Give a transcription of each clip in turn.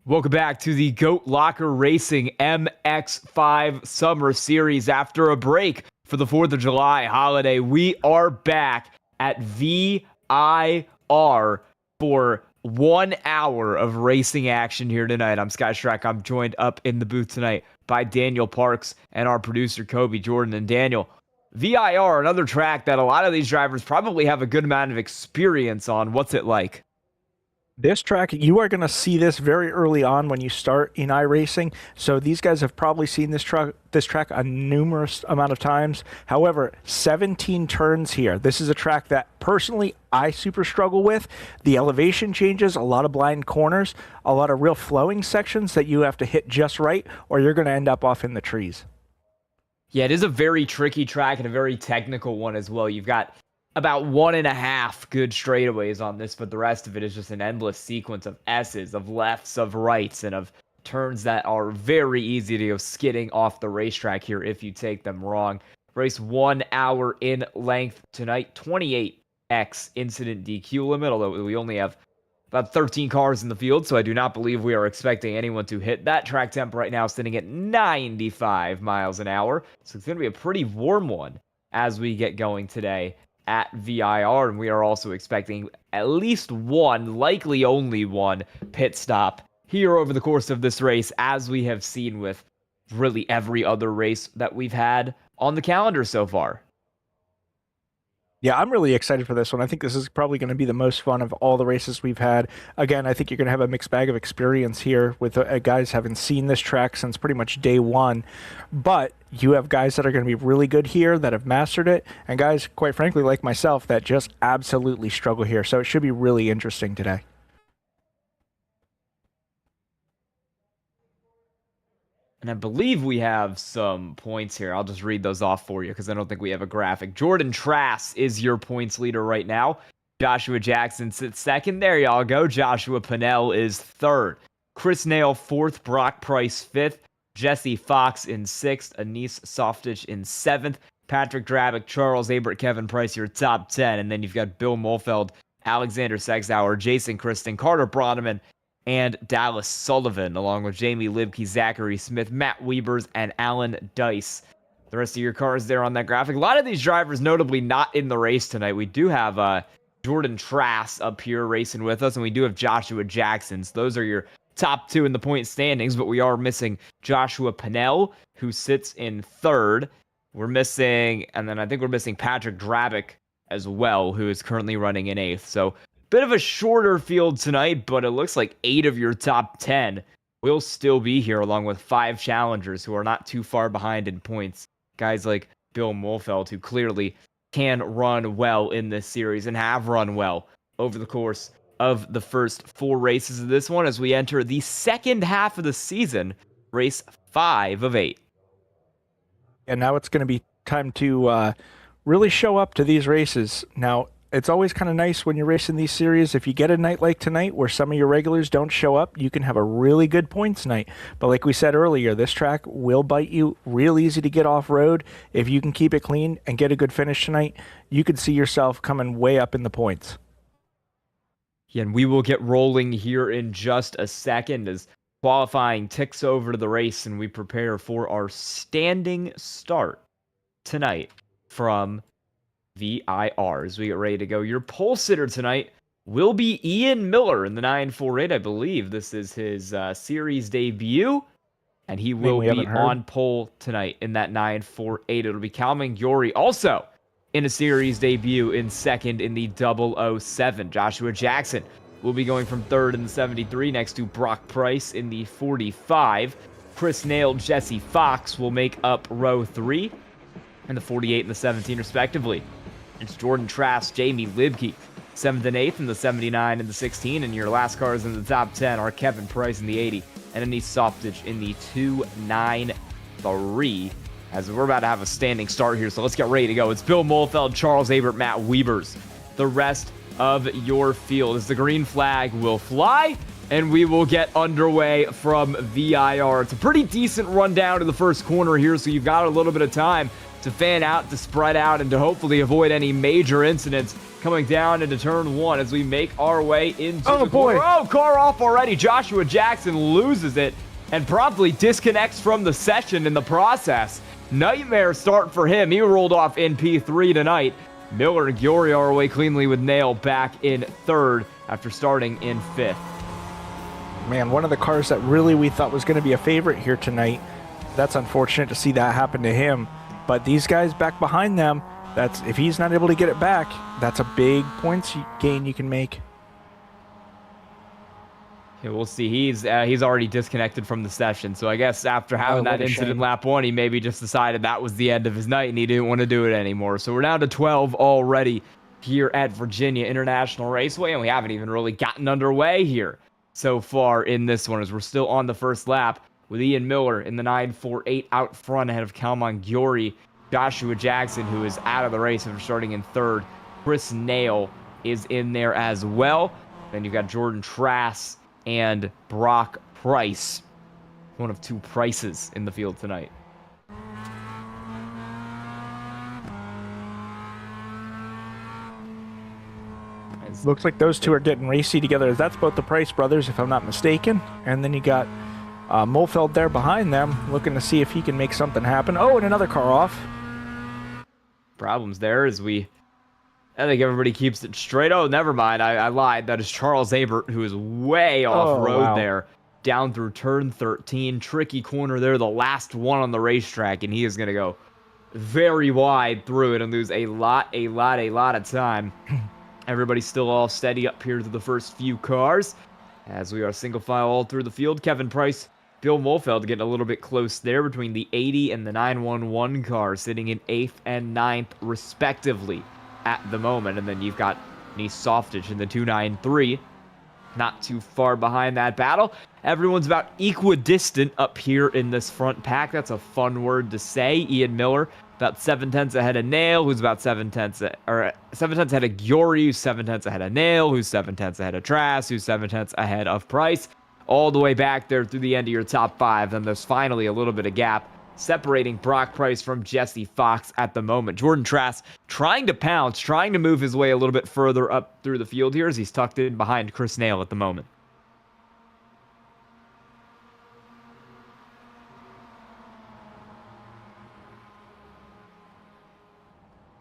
Welcome back to the Goat Locker Racing MX-5 Summer Series. After a break for the 4th of July holiday, we are back at VIR for 1 hour of racing action here tonight. I'm Sky Schreck. I'm joined up in the booth tonight by Daniel Parks and our producer, Kobe Jordan. And Daniel, VIR, another track that a lot of these drivers probably have a good amount of experience on. What's it like? This track, you are going to see this very early on when you start in iRacing. So these guys have probably seen this track a numerous amount of times. However, 17 turns here. This is a track that personally I super struggle with. The elevation changes, a lot of blind corners, a lot of real flowing sections that you have to hit just right, or you're going to end up off in the trees. Yeah, it is a very tricky track and a very technical one as well. You've got about 1.5 good straightaways on this, but the rest of it is just an endless sequence of S's, of lefts, of rights, and of turns that are very easy to go skidding off the racetrack here if you take them wrong. Race 1 hour in length tonight, 28x incident DQ limit, although we only have about 13 cars in the field, so I do not believe we are expecting anyone to hit that. Track temp right now sitting at 95 miles an hour, so it's going to be a pretty warm one as we get going today at VIR, and we are also expecting at least one, likely only one, pit stop here over the course of this race, as we have seen with really every other race that we've had on the calendar so far. Yeah, I'm really excited for this one. I think this is probably going to be the most fun of all the races we've had. Again, I think you're going to have a mixed bag of experience here with guys having seen this track since pretty much day one. But you have guys that are going to be really good here that have mastered it, and guys, quite frankly, like myself, that just absolutely struggle here. So it should be really interesting today. And I believe we have some points here. I'll just read those off for you because I don't think we have a graphic. Jordan Trass is your points leader right now. Joshua Jackson sits second. There y'all go. Joshua Pinnell is third. Chris Nail fourth. Brock Price fifth. Jesse Fox in sixth. Anise Softich in seventh. Patrick Drabick, Charles Abert, Kevin Price, your top 10. And then you've got Bill Molfeld, Alexander Sexauer, Jason Kristen, Carter Bronneman, and Dallas Sullivan, along with Jamie Libke, Zachary Smith, Matt Wiebers, and Alan Dice. The rest of your cars there on that graphic. A lot of these drivers notably not in the race tonight. We do have Jordan Trass up here racing with us, and we do have Joshua Jackson. So those are your top two in the point standings, but we are missing Joshua Pinnell, who sits in third. We're missing, and then I think we're missing Patrick Drabick as well, who is currently running in eighth. So bit of a shorter field tonight, but it looks like 8 of your top 10 will still be here, along with 5 challengers who are not too far behind in points. Guys like Bill Molfeld, who clearly can run well in this series and have run well over the course of the first 4 races of this one as we enter the second half of the season, race 5 of 8. And now it's going to be time to really show up to these races. Now, it's always kind of nice when you're racing these series. If you get a night like tonight where some of your regulars don't show up, you can have a really good points night. But like we said earlier, this track will bite you. Real easy to get off road. If you can keep it clean and get a good finish tonight, you could see yourself coming way up in the points. Yeah, and we will get rolling here in just a second as qualifying ticks over to the race and we prepare for our standing start tonight from VIR as we get ready to go. Your pole sitter tonight will be Ian Miller in the 948. I believe this is his series debut, and he will be on pole tonight in that 948. It'll be Cal Mangiori also in a series debut in second in the 007. Joshua Jackson will be going from third in the 73 next to Brock Price in the 45. Chris Nail, Jesse Fox will make up row 3 and the 48 and the 17 respectively. It's Jordan Trask, Jamie Libke, 7th and 8th in the 79 and the 16, and your last cars in the top 10 are Kevin Price in the 80 and Anise Softich in the 293. As we're about to have a standing start here, so let's get ready to go. It's Bill Molfeld, Charles Abert, Matt Wiebers. The rest of your field as the green flag will fly, and we will get underway from VIR. It's a pretty decent rundown to the first corner here, so you've got a little bit of time to fan out, to spread out, and to hopefully avoid any major incidents coming down into turn 1 as we make our way into the boy. Oh, car off already. Joshua Jackson loses it and promptly disconnects from the session in the process. Nightmare start for him. He rolled off in P3 tonight. Miller and Giori are away cleanly with Nail back in 3rd after starting in 5th. Man, one of the cars that really we thought was going to be a favorite here tonight. That's unfortunate to see that happen to him. But these guys back behind them, that's if he's not able to get it back, that's a big points gain you can make. Yeah, we'll see. He's already disconnected from the session. So I guess after having that incident shame. lap 1, he maybe just decided that was the end of his night and he didn't want to do it anymore. So we're down to 12 already here at Virginia International Raceway, and we haven't even really gotten underway here so far in this one as we're still on the first lap with Ian Miller in the 9.48 out front ahead of Kalman Giori. Joshua Jackson, who is out of the race after starting in 3rd. Chris Nail is in there as well. Then you've got Jordan Trass and Brock Price. One of 2 Prices in the field tonight. Looks like those two are getting racy together. That's both the Price brothers, if I'm not mistaken. And then you got Molfeld there behind them, looking to see if he can make something happen. Oh, and another car off. Problems there as I think everybody keeps it straight. Oh, never mind. I lied. That is Charles Abert, who is way off-road there. Down through turn 13. Tricky corner there. The last one on the racetrack. And he is going to go very wide through it and lose a lot of time. Everybody's still all steady up here to the first few cars as we are single file all through the field. Kevin Price, Bill Molfeld getting a little bit close there between the 80 and the 911 cars, sitting in 8th and 9th respectively at the moment. And then you've got Nice Softage in the 293, not too far behind that battle. Everyone's about equidistant up here in this front pack. That's a fun word to say. Ian Miller about 7/10 ahead of Nail, who's about 7/10 ahead of Giori, who's 7/10 ahead of Nail, who's 7/10 ahead of Trass, who's 7/10 ahead of Price. All the way back there through the end of your top 5. Then there's finally a little bit of gap separating Brock Price from Jesse Fox at the moment. Jordan Trass trying to pounce, trying to move his way a little bit further up through the field here as he's tucked in behind Chris Nail at the moment.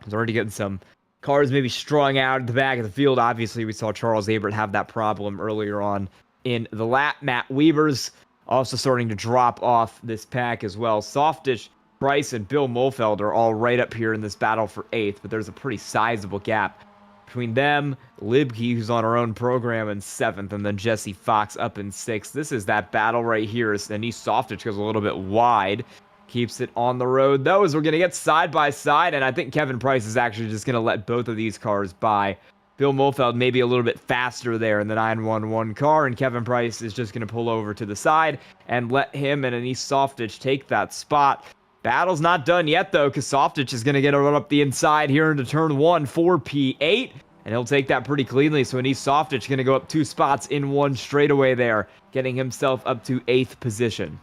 He's already getting some cars maybe strung out at the back of the field. Obviously, we saw Charles Abert have that problem earlier on in the lap. Matt Weber's also starting to drop off this pack as well. Softish, Price, and Bill Molfeld are all right up here in this battle for 8th, but there's a pretty sizable gap between them, Libke, who's on our own program, in 7th, and then Jesse Fox up in 6th. This is that battle right here. And Softish goes a little bit wide. Keeps it on the road, though, as we're going to get side by side, and I think Kevin Price is actually just going to let both of these cars by. Bill Molfeld maybe a little bit faster there in the 911 car, and Kevin Price is just going to pull over to the side and let him and Anise Softage take that spot. Battle's not done yet, though, because Softage is going to get a run up the inside here into turn 1 for P8, and he'll take that pretty cleanly. So Anise Softage going to go up 2 spots in one straightaway there, getting himself up to 8th position.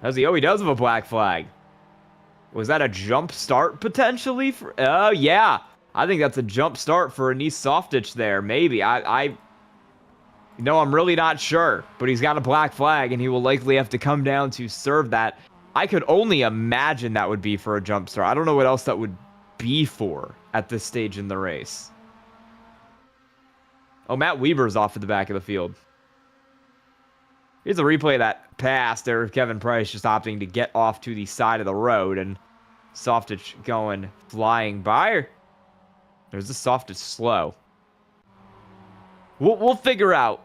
How's he? Oh, he does have a black flag. Was that a jump start potentially? Oh, yeah. I think that's a jump start for Anise Softage there. Maybe. I'm really not sure. But he's got a black flag, and he will likely have to come down to serve that. I could only imagine that would be for a jump start. I don't know what else that would be for at this stage in the race. Oh, Matt Weber's off at the back of the field. Here's a replay of that pass there. Kevin Price just opting to get off to the side of the road, and Softage going flying by. There's the Softage slow. We'll figure out.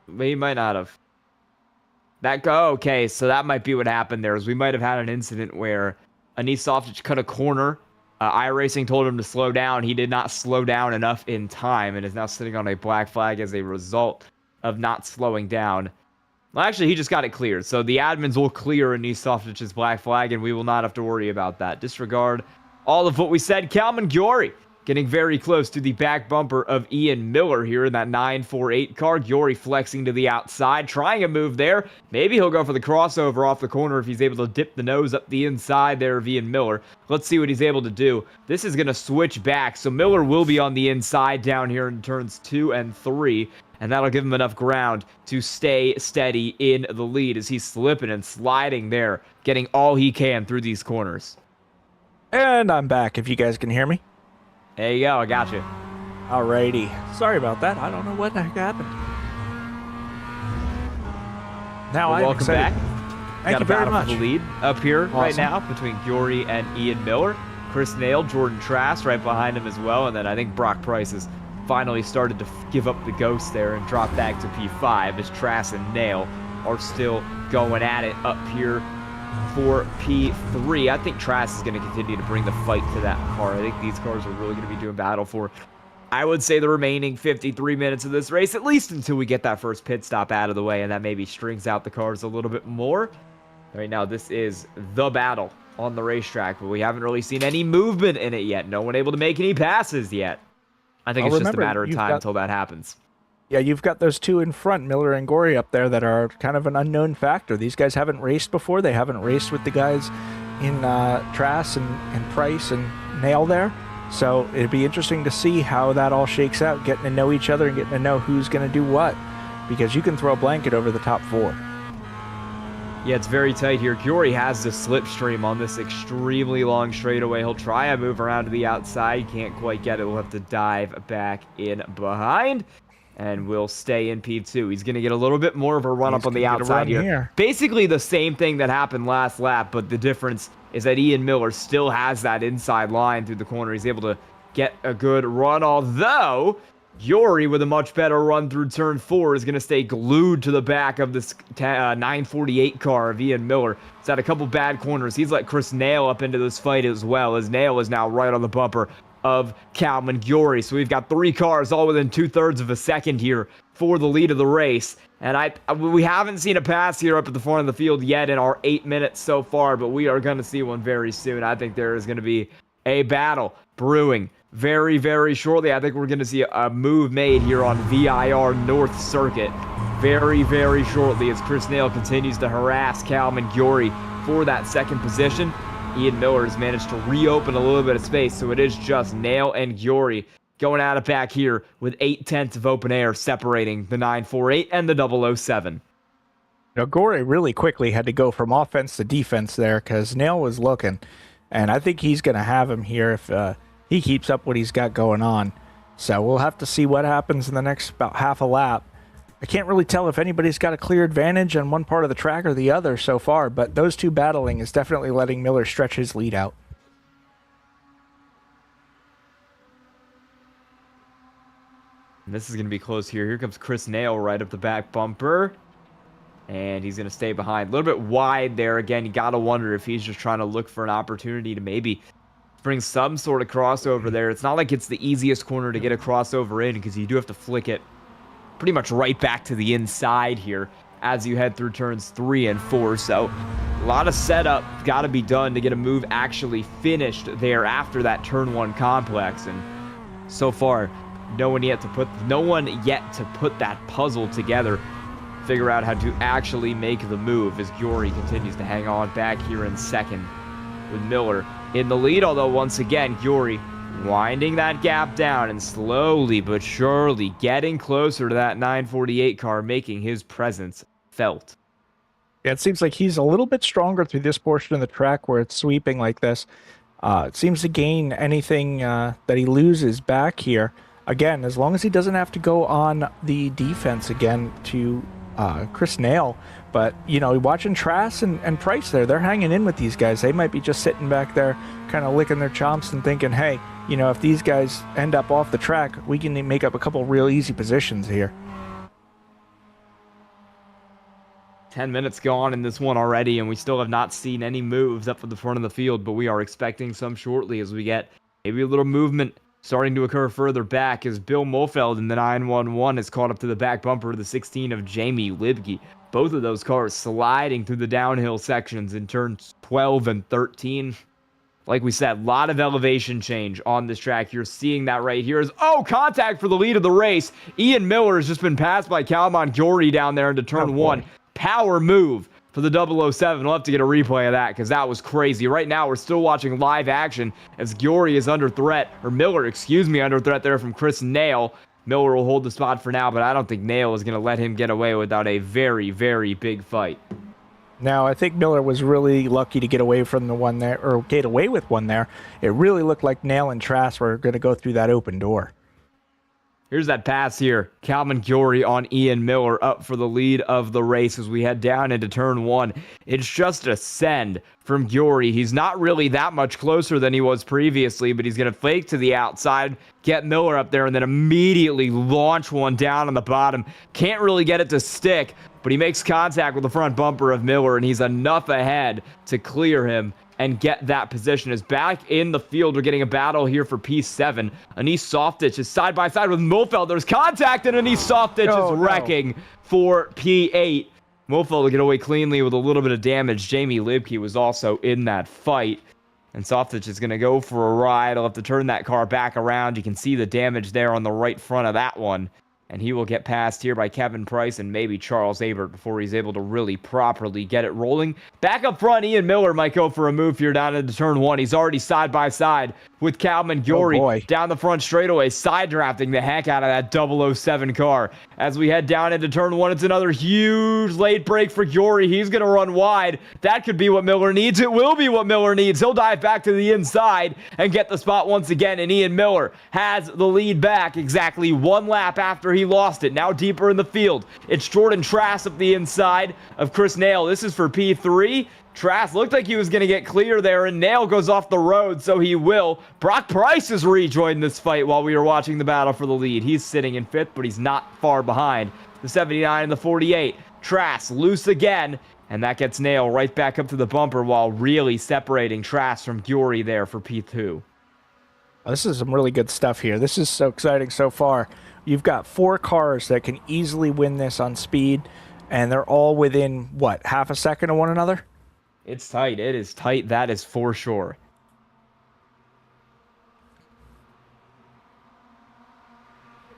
But he might not have. Okay, so that might be what happened there. Is we might have had an incident where Anise Softage cut a corner. iRacing told him to slow down. He did not slow down enough in time and is now sitting on a black flag as a result of not slowing down. Well, actually, he just got it cleared. So the admins will clear Anise Softage's black flag, and we will not have to worry about that. Disregard all of what we said. Kalman Giori Getting very close to the back bumper of Ian Miller here in that 948 car. Giori flexing to the outside, trying a move there. Maybe he'll go for the crossover off the corner if he's able to dip the nose up the inside there of Ian Miller. Let's see what he's able to do. This is going to switch back, so Miller will be on the inside down here in turns 2 and 3. And that'll give him enough ground to stay steady in the lead as he's slipping and sliding there, getting all he can through these corners. And I'm back, if you guys can hear me. There you go, I got you. Alrighty. Sorry about that. I don't know what the heck happened. Now I'm welcome excited. back. Thank you very much. For the lead up here right Awesome. now between Giori and Ian Miller. Chris Nail, Jordan Trask right behind him as well. And then I think Brock Price has finally started to give up the ghost there and drop back to P5 as Trask and Nail are still going at it up here for P3. I think Trask is going to continue to bring the fight to that car. I think these cars are really going to be doing battle for, I would say, the remaining 53 minutes of this race, at least until we get that first pit stop out of the way, and that maybe strings out the cars a little bit more. Right now, this is the battle on the racetrack, but we haven't really seen any movement in it yet. No one able to make any passes yet. I think it's just a matter of time until that happens. Yeah, you've got those two in front, Miller and Giori up there, that are kind of an unknown factor. These guys haven't raced before. They haven't raced with the guys in Trask and Price and Nail there. So it'd be interesting to see how that all shakes out, getting to know each other and getting to know who's going to do what. Because you can throw a blanket over the top 4. Yeah, it's very tight here. Giori has the slipstream on this extremely long straightaway. He'll try a move around to the outside. Can't quite get it. We'll have to dive back in behind. And we'll stay in P2. He's going to get a little bit more of a run up on the outside here. Basically the same thing that happened last lap, but the difference is that Ian Miller still has that inside line through the corner. He's able to get a good run, although Giori, with a much better run through turn 4, is going to stay glued to the back of this 948 car of Ian Miller. He's had a couple bad corners. He's let Chris Nail up into this fight as well, as Nail is now right on the bumper of Calvin Giori. So we've got 3 cars all within 2/3 of a second here for the lead of the race. And we haven't seen a pass here up at the front of the field yet in our 8 minutes so far, but we are going to see one very soon. I think there is going to be a battle brewing very, very shortly. I think we're going to see a move made here on VIR North Circuit very, very shortly as Chris Nail continues to harass Calvin Giori for that second position. Ian Miller has managed to reopen a little bit of space, so it is just Nail and Giori going at it back here with 8/10 of open air separating the 948 and the 007. Now, Giori really quickly had to go from offense to defense there because Nail was looking, and I think he's going to have him here if he keeps up what he's got going on. So we'll have to see what happens in the next about half a lap. I can't really tell if anybody's got a clear advantage on one part of the track or the other so far, but those two battling is definitely letting Miller stretch his lead out. And this is going to be close here. Here comes Chris Nail right up the back bumper. And he's going to stay behind. A little bit wide there. Again, you got to wonder if he's just trying to look for an opportunity to maybe bring some sort of crossover there. It's not like it's the easiest corner to get a crossover in because you do have to flick it pretty much right back to the inside here as you head through turns 3 and 4. So a lot of setup got to be done to get a move actually finished there after that turn 1 complex. And so far, no one yet to put that puzzle together, figure out how to actually make the move as Giori continues to hang on back here in second with Miller in the lead. Although once again, Giori winding that gap down and slowly but surely getting closer to that 948 car, making his presence felt. Yeah, it seems like he's a little bit stronger through this portion of the track where it's sweeping like this. It seems to gain anything that he loses back here. Again, as long as he doesn't have to go on the defense again to Chris Nail. But, you know, watching Trask and Price there, they're hanging in with these guys. They might be just sitting back there kind of licking their chops and thinking, hey, you know, if these guys end up off the track, we can make up a couple real easy positions here. 10 minutes gone in this one already, and we still have not seen any moves up at the front of the field, but we are expecting some shortly as we get maybe a little movement starting to occur further back as Bill Mulfeld in the 911 is caught up to the back bumper of the 16 of Jamie Libke. Both of those cars sliding through the downhill sections in turns 12 and 13. Like we said, a lot of elevation change on this track. You're seeing that right here. Contact for the lead of the race. Ian Miller has just been passed by Cal Mongiori down there into turn one. Power move for the 007. We'll have to get a replay of that because that was crazy. Right now, we're still watching live action as Giori is under threat, or Miller, excuse me, under threat there from Chris Nail. Miller will hold the spot for now, but I don't think Nail is going to let him get away without a very, very big fight. Now, I think Miller was really lucky to get away from the one there, or get away with one there. It really looked like Nail and Trask were going to go through that open door. Here's that pass here. Calvin Giori on Ian Miller up for the lead of the race as we head down into turn one. It's just a send from Giori. He's not really that much closer than he was previously, but he's going to fake to the outside, get Miller up there, and then immediately launch one down on the bottom. Can't really get it to stick, but he makes contact with the front bumper of Miller, and he's enough ahead to clear him and get that position. Is back in the field. We're getting a battle here for P7. Anise Softitch is side by side with Mofeld. There's contact, and Anise Softitch is wrecking for P8. Mofeld will get away cleanly with a little bit of damage. Jamie Libke was also in that fight. And Softitch is going to go for a ride. He'll have to turn that car back around. You can see the damage there on the right front of that one. And he will get passed here by Kevin Price and maybe Charles Abert before he's able to really properly get it rolling. Back up front, Ian Miller might go for a move here down into turn one. He's already side by side with Cal Mongiori down the front straightaway, side drafting the heck out of that 007 car. As we head down into turn one, it's another huge late break for Giori. He's going to run wide. That could be what Miller needs. It will be what Miller needs. He'll dive back to the inside and get the spot once again. And Ian Miller has the lead back exactly one lap after he lost it. Now deeper in the field, it's Jordan Trask up the inside of Chris Nail. This is for P3. Trask looked like he was going to get clear there, and Nail goes off the road, so he will. Brock Price has rejoined this fight while we were watching the battle for the lead. He's sitting in fifth, but he's not far behind the 79 and the 48. Trask loose again, and that gets Nail right back up to the bumper while really separating Trask from Giori there for P2. This is some really good stuff here. This is so exciting so far. You've got 4 cars that can easily win this on speed, and they're all within, what, half a second of one another? It's tight. It is tight. That is for sure.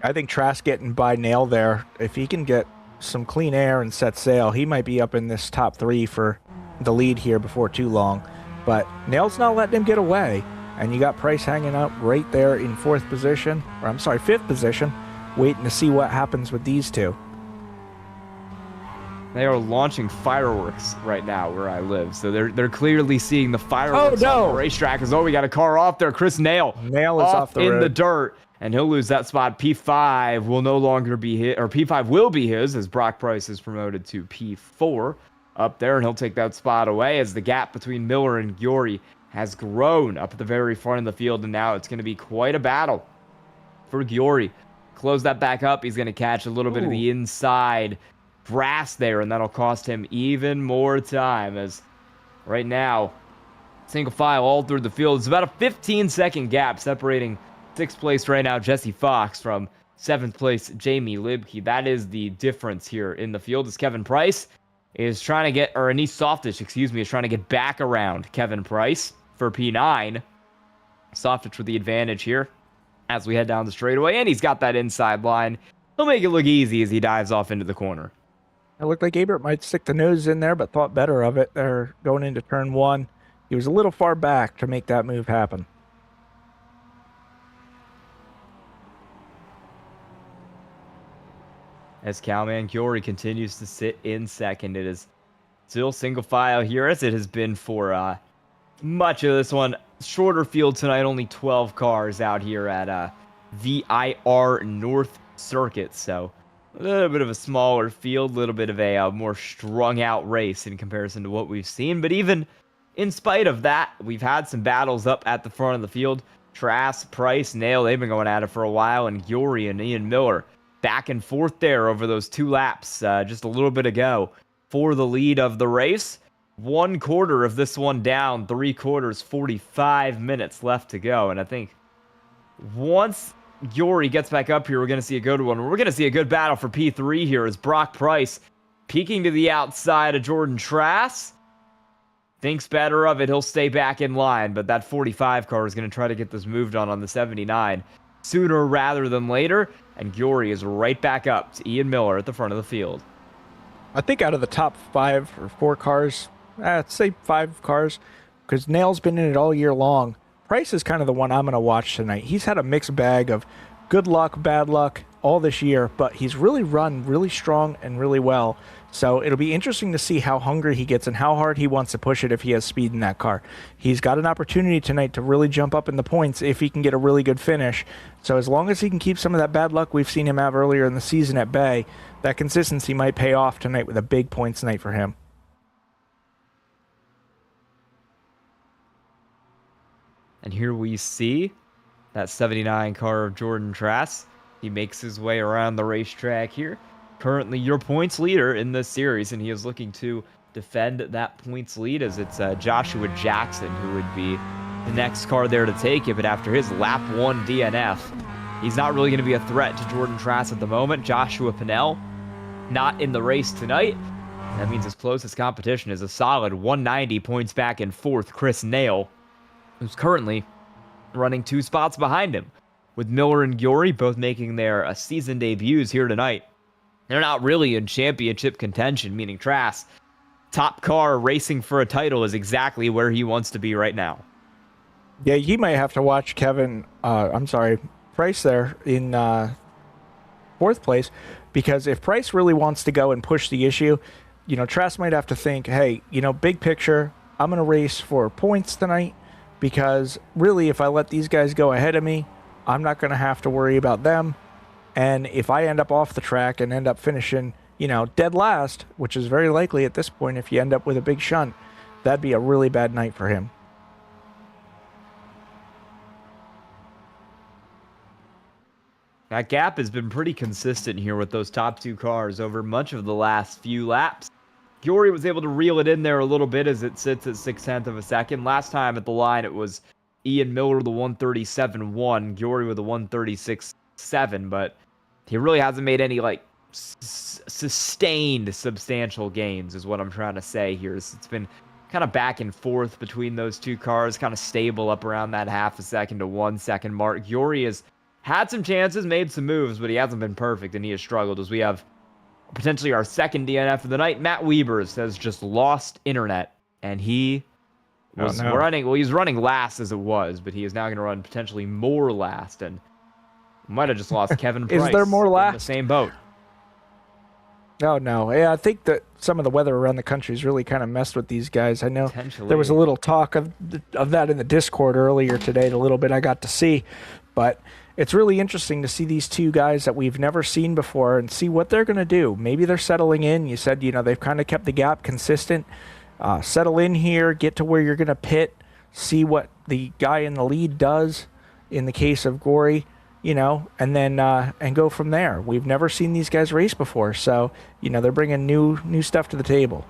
I think Trask getting by Nail there, if he can get some clean air and set sail, he might be up in this top 3 for the lead here before too long. But Nail's not letting him get away. And you got Price hanging out right there in 4th position, or I'm sorry, 5th position, waiting to see what happens with these two. They are launching fireworks right now where I live, so they're clearly seeing the fireworks on the racetrack. We got a car off there. Chris Nail is off the road in the dirt, and he'll lose that spot. P5 will no longer be his, or P5 will be his, as Brock Price is promoted to P4 up there, and he'll take that spot away as the gap between Miller and Giori has grown up at the very front of the field, and now it's going to be quite a battle for Giori. Close that back up. He's going to catch a little bit of the inside brass there, and that'll cost him even more time, as right now, single file all through the field. It's about a 15-second gap separating 6th place right now Jesse Fox from 7th place Jamie Libke. That is the difference here in the field, as Kevin Price is trying to get, or Anise Softitch, excuse me, is trying to get back around Kevin Price for P9. Softitch with the advantage here as we head down the straightaway, and he's got that inside line. He'll make it look easy as he dives off into the corner. It looked like Abert might stick the nose in there, but thought better of it there going into turn one. He was a little far back to make that move happen. As Cal Mongiori continues to sit in second, it is still single file here, as it has been for much of this one. Shorter field tonight, only 12 cars out here at VIR North Circuit, so a little bit of a smaller field, a little bit of a more strung out race in comparison to what we've seen. But even in spite of that, we've had some battles up at the front of the field. Trask, Price, Nail, they've been going at it for a while, and Giori and Ian Miller back and forth there over those 2 laps just a little bit ago for the lead of the race. 1/4 of this one down, 3/4, 45 minutes left to go. And I think once Giori gets back up here, we're going to see a good one. We're going to see a good battle for P3 here as Brock Price peeking to the outside of Jordan Trask. thinks better of it, he'll stay back in line, but that 45 car is going to try to get this moved on the 79 sooner rather than later, and Giori is right back up to Ian Miller at the front of the field. I think out of the top 5 or 4 cars, let's say 5 cars, because Nail's been in it all year long. Price is kind of the one I'm going to watch tonight. He's had a mixed bag of good luck, bad luck all this year, but he's really run really strong and really well. So it'll be interesting to see how hungry he gets and how hard he wants to push it if he has speed in that car. He's got an opportunity tonight to really jump up in the points if he can get a really good finish. So as long as he can keep some of that bad luck we've seen him have earlier in the season at Bay, that consistency might pay off tonight with a big points night for him. And here we see that 79 car of Jordan Trass. He makes his way around the racetrack here. Currently your points leader in this series, and he is looking to defend that points lead as it's Joshua Jackson who would be the next car there to take it. But after his lap 1 DNF, he's not really going to be a threat to Jordan Trass at the moment. Joshua Pinnell not in the race tonight. That means his closest competition is a solid 190 points back in 4th, Chris Nail, who's currently running 2 spots behind him. With Miller and Giori both making their season debuts here tonight, they're not really in championship contention, meaning Trass, top car racing for a title, is exactly where he wants to be right now. Yeah, he might have to watch Price there in 4th place, because if Price really wants to go and push the issue, Trass might have to think, hey, big picture, I'm going to race for points tonight, because really if I let these guys go ahead of me, I'm not going to have to worry about them. And if I end up off the track and end up finishing, dead last, which is very likely at this point if you end up with a big shunt, that'd be a really bad night for him. That gap has been pretty consistent here with those top 2 cars over much of the last few laps. Giori was able to reel it in there a little bit as it sits at 0.6 of a second. Last time at the line, it was Ian Miller, the 137.1, Giori with the 136.7, but he really hasn't made any sustained substantial gains is what I'm trying to say here. It's been kind of back and forth between those 2 cars, kind of stable up around that 0.5 second to 1 second mark. Giori has had some chances, made some moves, but he hasn't been perfect, and he has struggled as we have potentially our second DNF of the night. Matt Wiebers has just lost internet, and he was running, well, he's running last as it was, but he is now going to run potentially more last, and might have just lost Kevin Price. Is there more last? In the same boat. Oh, no. Yeah, I think that some of the weather around the country has really kind of messed with these guys. I know there was a little talk of that in the Discord earlier today, the little bit I got to see. But it's really interesting to see these 2 guys that we've never seen before and see what they're going to do. Maybe they're settling in. You said, they've kind of kept the gap consistent. Settle in here, get to where you're going to pit, see what the guy in the lead does in the case of Giori, and then and go from there. We've never seen these guys race before, so they're bringing new stuff to the table.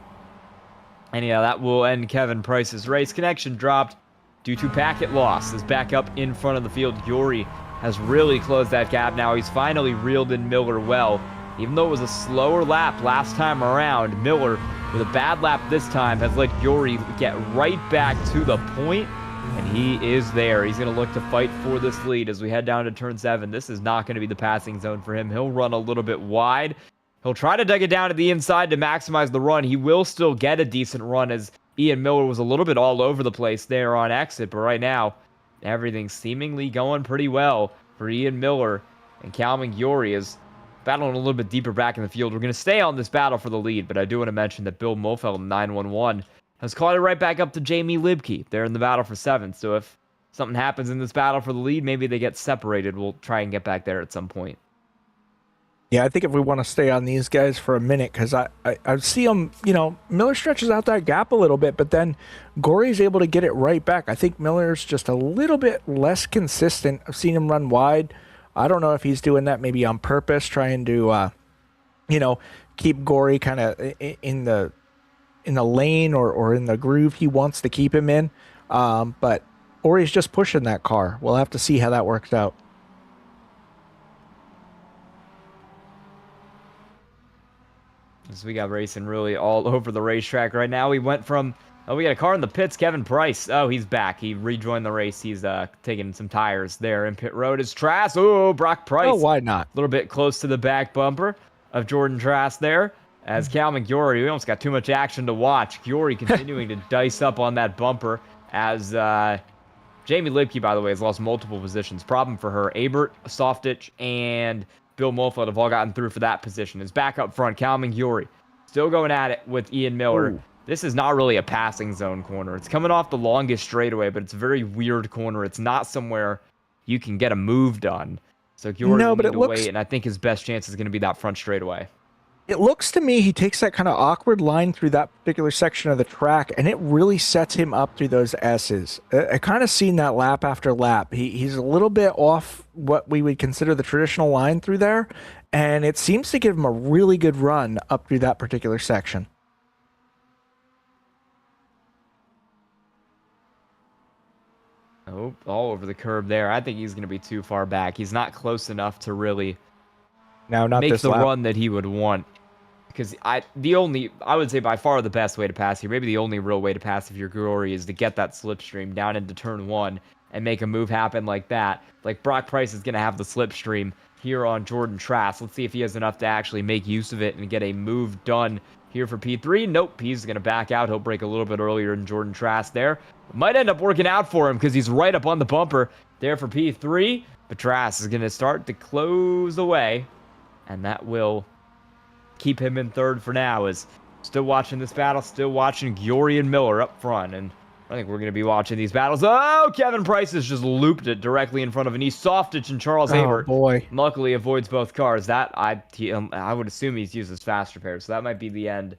And yeah, that will end Kevin Price's race. Connection dropped due to packet loss. Is back up in front of the field. Giori has really closed that gap now. He's finally reeled in Miller well. Even though it was a slower lap last time around, Miller, with a bad lap this time, has let Giori get right back to the point, and he is there. He's going to look to fight for this lead as we head down to turn 7. This is not going to be the passing zone for him. He'll run a little bit wide. He'll try to dig it down to the inside to maximize the run. He will still get a decent run as Ian Miller was a little bit all over the place there on exit, but right now, everything's seemingly going pretty well for Ian Miller, and Calvin Giori is battling a little bit deeper back in the field. We're going to stay on this battle for the lead, but I do want to mention that Bill Mofeld 911 has caught it right back up to Jamie Libke. They're in the battle for 7th, so if something happens in this battle for the lead, maybe they get separated. We'll try and get back there at some point. Yeah, I think if we want to stay on these guys for a minute, because I see them, Miller stretches out that gap a little bit, but then Giori's able to get it right back. I think Miller's just a little bit less consistent. I've seen him run wide. I don't know if he's doing that maybe on purpose, trying to, keep Giori kind of in the lane or in the groove he wants to keep him in. Or he's just pushing that car. We'll have to see how that works out. So we got racing really all over the racetrack right now. We went from Oh, we got a car in the pits. Kevin Price. Oh, he's back. He rejoined the race. He's taking some tires there in pit road. Is Trask. Oh, Brock Oh, Price. why not? A little bit close to the back bumper of Jordan Trask there. As Cal McGury, we almost got too much action to watch. Giori continuing to dice up on that bumper as Jamie Lipke, by the way, has lost multiple positions. Problem for her. Abert, Softitch, and Bill Mulford have all gotten through for that position. Is back up front. Cal McGury still going at it with Ian Miller. Ooh. This is not really a passing zone corner. It's coming off the longest straightaway, but it's a very weird corner. It's not somewhere you can get a move done. So Giori will need to wait, and I think his best chance is going to be that front straightaway. It looks to me he takes that kind of awkward line through that particular section of the track, and it really sets him up through those S's. I kind of seen that lap after lap. He's a little bit off what we would consider the traditional line through there, and it seems to give him a really good run up through that particular section. Oh, all over the curb there. I think he's going to be too far back. He's not close enough to really make the run that he would want. Because I would say by far the best way to pass here, maybe the only real way to pass if you're Giori, is to get that slipstream down into turn 1 and make a move happen like that. Like Brock Price is going to have the slipstream here on Jordan Trask. Let's see if he has enough to actually make use of it and get a move done here for P3. Nope, he's going to back out. He'll break a little bit earlier than Jordan Trask there. Might end up working out for him because he's right up on the bumper there for P3. But Trask is going to start to close away, and that will keep him in third for now. Is still watching this battle, still watching Giori and Miller up front, and I think we're going to be watching these battles. Oh, Kevin Price has just looped it directly in front of an East Softitch and Charles Haber. Boy. Luckily avoids both cars. That I would assume he's used his fast repair, so that might be the end.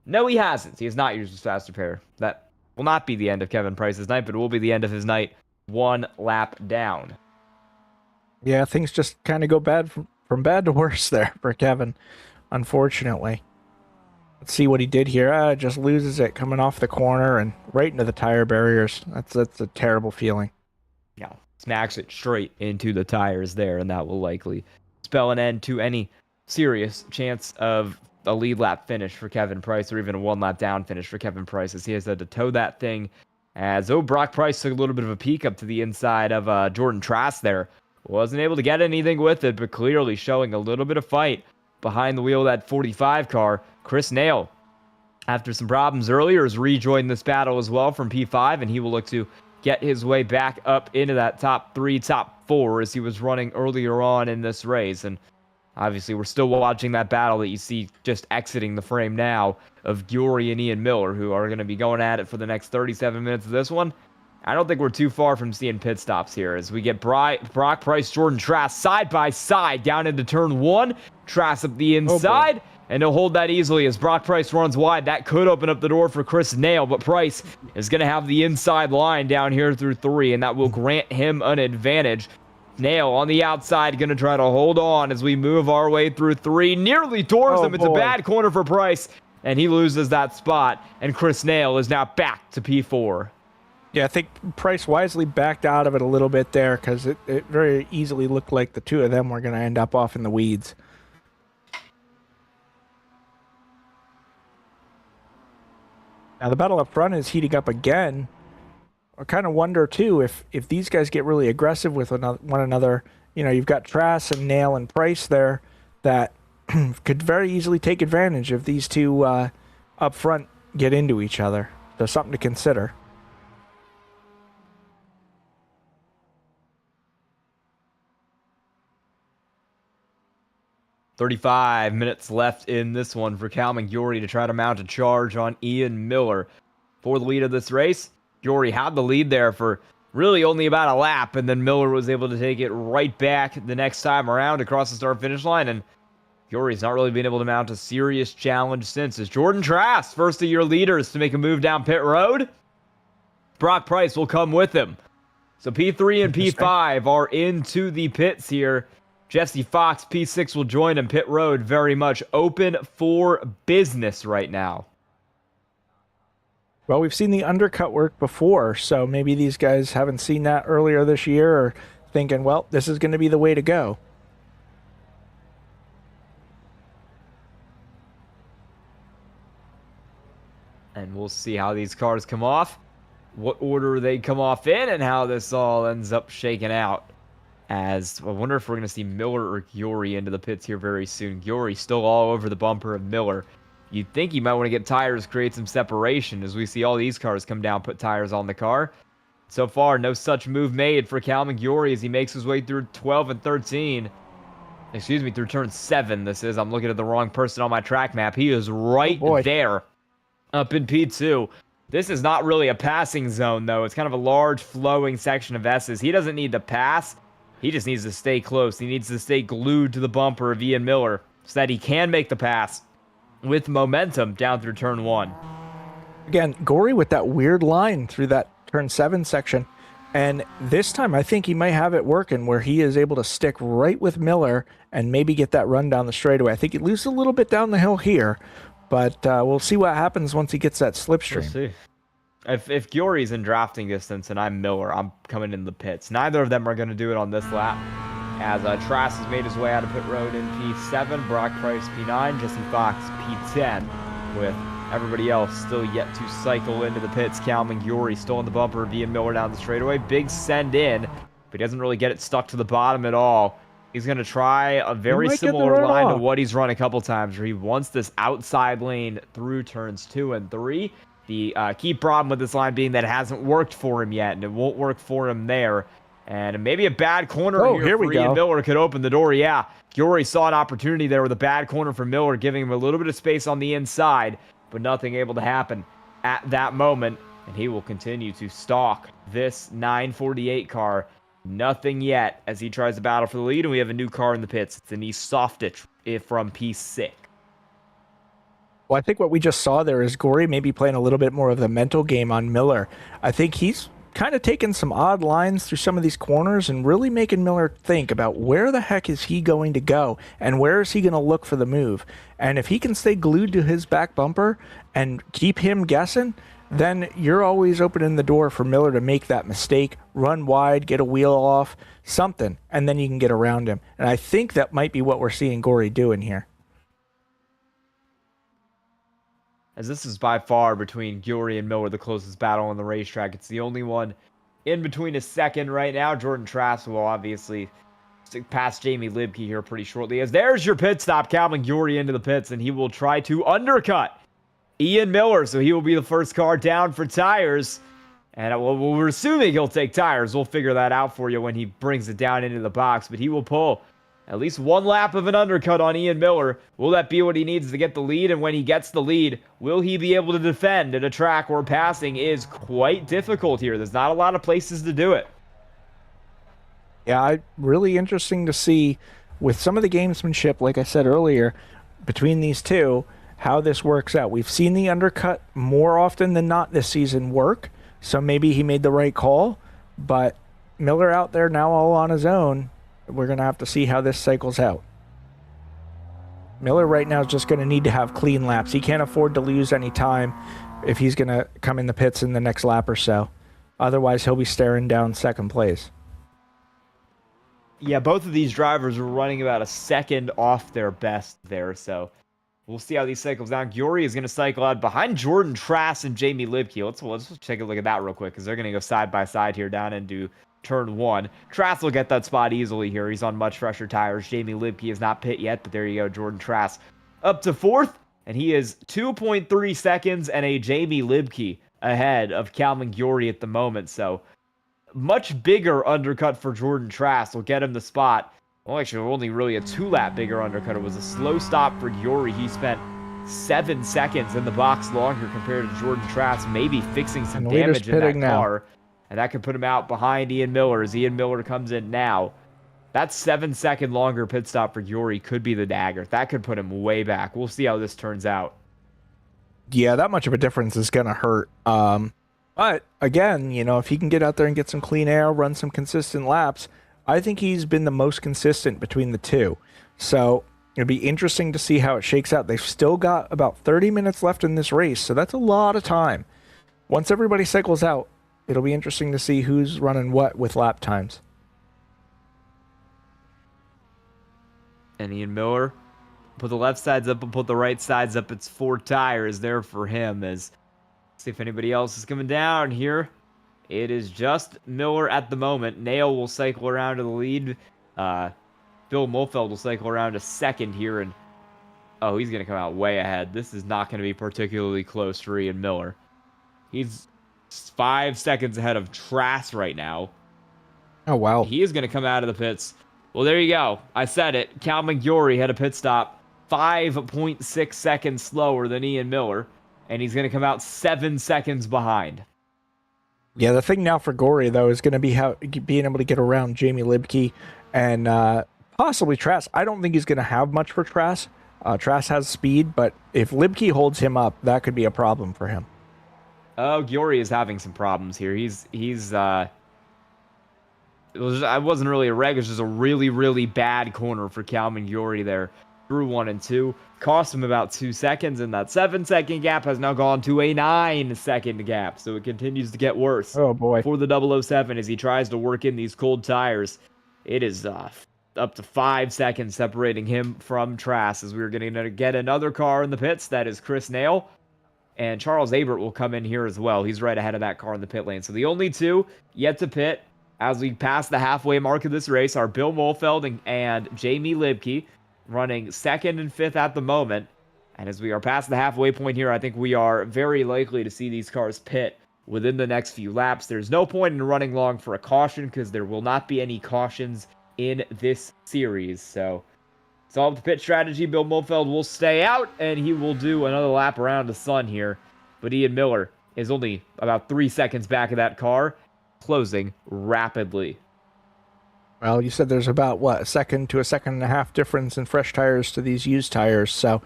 No, he hasn't. He has not used his fast repair. That will not be the end of Kevin Price's night, but it will be the end of his night one lap down. Yeah, things just kind of go bad from bad to worse there for Kevin, unfortunately. Let's see what he did here. Just loses it coming off the corner and right into the tire barriers. That's a terrible feeling. Yeah, smacks it straight into the tires there, and that will likely spell an end to any serious chance of a lead lap finish for Kevin Price, or even a one lap down finish for Kevin Price, as he has had to tow that thing. As Brock Price took a little bit of a peek up to the inside of Jordan Trask there. Wasn't able to get anything with it, but clearly showing a little bit of fight behind the wheel of that 45 car. Chris Nail, after some problems earlier, has rejoined this battle as well from P5, and he will look to get his way back up into that top 3, top 4 as he was running earlier on in this race. And obviously, we're still watching that battle that you see just exiting the frame now of Giori and Ian Miller, who are going to be going at it for the next 37 minutes of this one. I don't think we're too far from seeing pit stops here as we get Brock Price, Jordan Trask side by side down into turn 1. Trask up the inside, and he'll hold that easily as Brock Price runs wide. That could open up the door for Chris Nail, but Price is going to have the inside line down here through 3, and that will grant him an advantage. Nail on the outside, going to try to hold on as we move our way through 3. Nearly towards him. It's a bad corner for Price, and he loses that spot, and Chris Nail is now back to P4. Yeah, I think Price wisely backed out of it a little bit there because it very easily looked like the two of them were going to end up off in the weeds. Now the battle up front is heating up again. I kind of wonder too if these guys get really aggressive with one another. You know, you've got Trask and Nail and Price there that could very easily take advantage if these two up front get into each other. So something to consider. 35 minutes left in this one for Cal McGury to try to mount a charge on Ian Miller for the lead of this race. Giori had the lead there for really only about a lap, and then Miller was able to take it right back the next time around across the start-finish line, and Giori's not really been able to mount a serious challenge since. As Jordan Trask, first of your leaders to make a move down pit road, Brock Price will come with him. So P3 and P5 are into the pits here. Jesse Fox, P6, will join him. Pit road very much open for business right now. Well, we've seen the undercut work before, so maybe these guys haven't seen that earlier this year or thinking, well, this is going to be the way to go. And we'll see how these cars come off, what order they come off in, and how this all ends up shaking out. As I wonder if we're going to see Miller or Giori into the pits here very soon. Giori still all over the bumper of Miller. You'd think he might want to get tires, create some separation as we see all these cars come down, put tires on the car. So far, no such move made for Giori as he makes his way through 12 and 13. Excuse me, through turn 7 this is. I'm looking at the wrong person on my track map. He is right there up in P2. This is not really a passing zone, though. It's kind of a large, flowing section of S's. He doesn't need to pass. He just needs to stay close. He needs to stay glued to the bumper of Ian Miller so that he can make the pass with momentum down through turn 1. Again, Gory with that weird line through that turn 7 section. And this time, I think he might have it working where he is able to stick right with Miller and maybe get that run down the straightaway. I think he loses a little bit down the hill here, but we'll see what happens once he gets that slipstream. We'll see. If Giori's in drafting distance and I'm Miller, I'm coming in the pits. Neither of them are going to do it on this lap. As Trask has made his way out of pit road in P7, Brock Price P9, Jesse Fox P10, with everybody else still yet to cycle into the pits. Calvin Giori still in the bumper of Ian Miller down the straightaway. Big send in, but he doesn't really get it stuck to the bottom at all. He's going to try a very similar line to what he's run a couple times, where he wants this outside lane through turns 2 and 3. The key problem with this line being that it hasn't worked for him yet, and it won't work for him there. And maybe a bad corner here for Ian Miller could open the door. Yeah, Giori saw an opportunity there with a bad corner for Miller, giving him a little bit of space on the inside, but nothing able to happen at that moment. And he will continue to stalk this 948 car. Nothing yet as he tries to battle for the lead, and we have a new car in the pits. It's an East Softitch from P6. Well, I think what we just saw there is Gory maybe playing a little bit more of the mental game on Miller. I think he's kind of taking some odd lines through some of these corners and really making Miller think about where the heck is he going to go and where is he going to look for the move. And if he can stay glued to his back bumper and keep him guessing, then you're always opening the door for Miller to make that mistake, run wide, get a wheel off, something, and then you can get around him. And I think that might be what we're seeing Gory doing here. As this is by far between Giori and Miller the closest battle on the racetrack. It's the only one in between a second right now. Jordan Trask will obviously pass Jamie Libke here pretty shortly. As there's your pit stop, Calvin Giori into the pits, and he will try to undercut Ian Miller. So he will be the first car down for tires. And we're assuming he'll take tires. We'll figure that out for you when he brings it down into the box. But he will pull at least one lap of an undercut on Ian Miller. Will that be what he needs to get the lead? And when he gets the lead, will he be able to defend at a track where passing is quite difficult here? There's not a lot of places to do it. Yeah, really interesting to see with some of the gamesmanship, like I said earlier, between these two, how this works out. We've seen the undercut more often than not this season work, so maybe he made the right call, but Miller out there now all on his own. We're going to have to see how this cycles out. Miller right now is just going to need to have clean laps. He can't afford to lose any time if he's going to come in the pits in the next lap or so. Otherwise, he'll be staring down second place. Yeah, both of these drivers were running about a second off their best there, so we'll see how these cycles down. Giori is going to cycle out behind Jordan Trask and Jamie Libke. Let's take a look at that real quick, because they're going to go side by side here down into turn 1. Trask will get that spot easily here. He's on much fresher tires. Jamie Libke is not pit yet, but there you go. Jordan Trask up to 4th, and he is 2.3 seconds and a Jamie Libke ahead of Calvin Giori at the moment. So much bigger undercut for Jordan Trask will get him the spot. Well, actually, only really a 2-lap bigger undercut. It was a slow stop for Giori. He spent 7 seconds in the box longer compared to Jordan Trask, maybe fixing some damage in that car. And that could put him out behind Ian Miller as Ian Miller comes in now. That 7-second longer pit stop for Giori could be the dagger. That could put him way back. We'll see how this turns out. Yeah, that much of a difference is going to hurt. But again, you know, if he can get out there and get some clean air, run some consistent laps, I think he's been the most consistent between the two. So it'll be interesting to see how it shakes out. They've still got about 30 minutes left in this race, so that's a lot of time. Once everybody cycles out, it'll be interesting to see who's running what with lap times. And Ian Miller, put the left sides up and put the right sides up. It's 4 tires there for him as See if anybody else is coming down here. It is just Miller at the moment. Nail will cycle around to the lead. Bill Mulfeld will cycle around to second here, and oh, he's going to come out way ahead. This is not going to be particularly close for Ian Miller. He's 5 seconds ahead of Trass right now. Oh, wow. He is going to come out of the pits. Well, there you go. I said it. Cal McGury had a pit stop 5.6 seconds slower than Ian Miller, and he's going to come out 7 seconds behind. Yeah, the thing now for Gory, though, is going to be being able to get around Jamie Libke and possibly Trass. I don't think he's going to have much for Trass. Trass has speed, but if Libke holds him up, that could be a problem for him. Oh, Giori is having some problems here. I wasn't really a wreck. It was just a really, really bad corner for Calvin Giori there. Through 1 and 2. Cost him about 2 seconds, and that 7-second gap has now gone to a 9-second gap. So it continues to get worse. Oh, boy. For the 007 as he tries to work in these cold tires. It is up to 5 seconds separating him from Trass as we're going to get another car in the pits. That is Chris Nail. And Charles Abert will come in here as well. He's right ahead of that car in the pit lane. So the only two yet to pit as we pass the halfway mark of this race are Bill Molfeld and Jamie Libke, running second and fifth at the moment. And as we are past the halfway point here, I think we are very likely to see these cars pit within the next few laps. There's no point in running long for a caution because there will not be any cautions in this series. So solve the pit strategy. Bill Molfeld will stay out and he will do another lap around the sun here. But Ian Miller is only about 3 seconds back of that car, closing rapidly. Well, you said there's about, a second to a second and a half difference in fresh tires to these used tires, so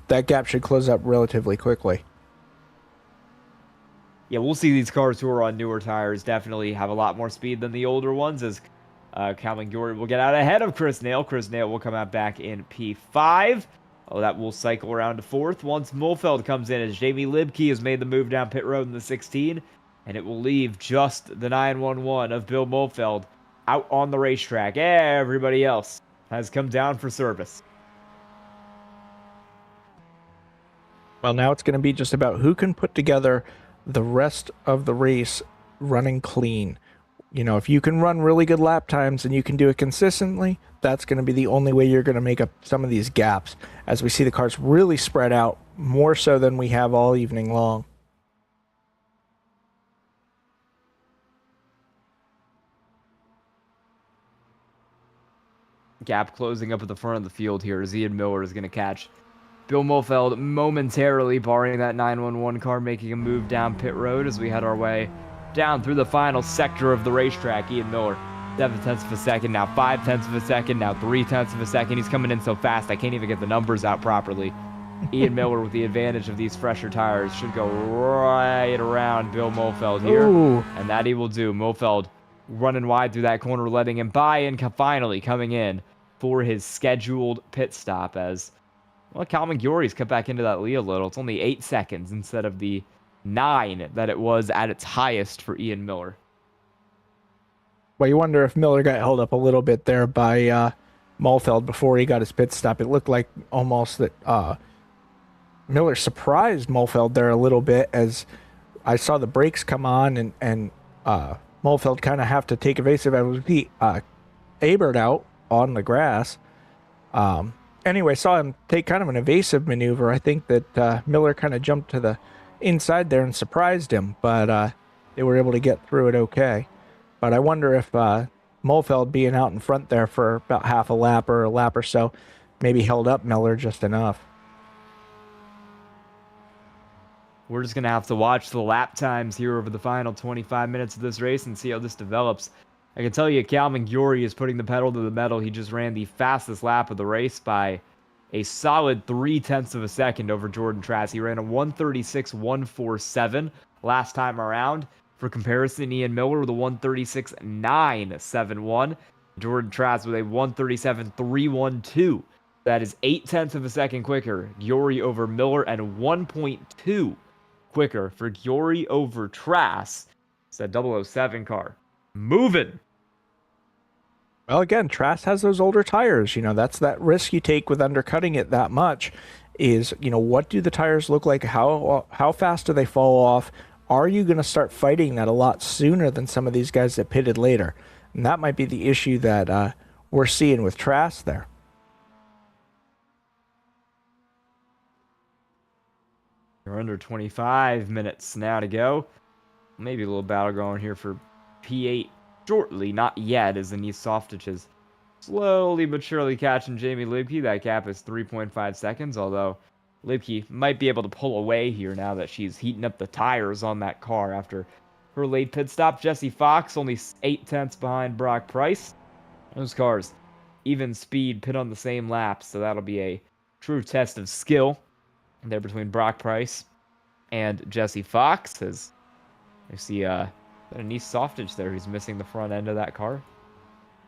that gap should close up relatively quickly. Yeah, we'll see these cars who are on newer tires definitely have a lot more speed than the older ones as Calvin Giori will get out ahead of Chris Nail. Chris Nail will come out back in P5. Oh, that will cycle around to fourth once Molfeld comes in as Jamie Libke has made the move down pit road in the 16, and it will leave just the 911 of Bill Molfeld out on the racetrack. Everybody else has come down for service. Well, now it's going to be just about who can put together the rest of the race running clean. You know, if you can run really good lap times and you can do it consistently, that's going to be the only way you're going to make up some of these gaps as we see the cars really spread out more so than we have all evening long. Gap closing up at the front of the field here as Ian Miller is going to catch Bill Molfeld momentarily, barring that 911 car making a move down pit road as we head our way down through the final sector of the racetrack. Ian Miller, 7/10 of a second, now 5/10 of a second, now 3/10 of a second. He's coming in so fast I can't even get the numbers out properly. Ian Miller, with the advantage of these fresher tires, should go right around Bill Molfeld here. Ooh. And that he will do. Molfeld running wide through that corner, letting him by, and finally coming in for his scheduled pit stop as, well, Calvin Giori's cut back into that lead a little. It's only 8 seconds instead of the 9 that it was at its highest for Ian Miller. Well, you wonder if Miller got held up a little bit there by Molfeld before he got his pit stop. It looked like almost that Miller surprised Molfeld there a little bit as I saw the brakes come on and Molfeld kind of have to take evasive. I was Abert out on the grass. Anyway, saw him take kind of an evasive maneuver. I think that Miller kind of jumped to the inside there and surprised him, but they were able to get through it okay. But I wonder if Molfeld being out in front there for about half a lap or a lap or so maybe held up Miller just enough. We're just going to have to watch the lap times here over the final 25 minutes of this race and see how this develops. I can tell you Calvin Giori is putting the pedal to the metal. He just ran the fastest lap of the race by a solid 0.3 of a second over Jordan Trass. He ran a 136.147 last time around. For comparison, Ian Miller with a 136.971. Jordan Trass with a 137.312. That is 0.8 of a second quicker. Giori over Miller and 1.2 quicker for Giori over Trass. It's that 007 car. Moving. Well, again, Trass has those older tires. You know, that's that risk you take with undercutting it that much. is, what do the tires look like? How fast do they fall off? Are you going to start fighting that a lot sooner than some of these guys that pitted later? And that might be the issue that we're seeing with Trask there. We're under 25 minutes now to go. Maybe a little battle going here for P8 shortly. Not yet, as Denise Softich is slowly but surely catching Jamie Libke. That gap is 3.5 seconds, although Libke might be able to pull away here now that she's heating up the tires on that car after her late pit stop. Jesse Fox only 8/10 behind Brock Price. Those cars, even speed, pit on the same lap, so that'll be a true test of skill there between Brock Price and Jesse Fox. As you see Denise Softich there, who's missing the front end of that car.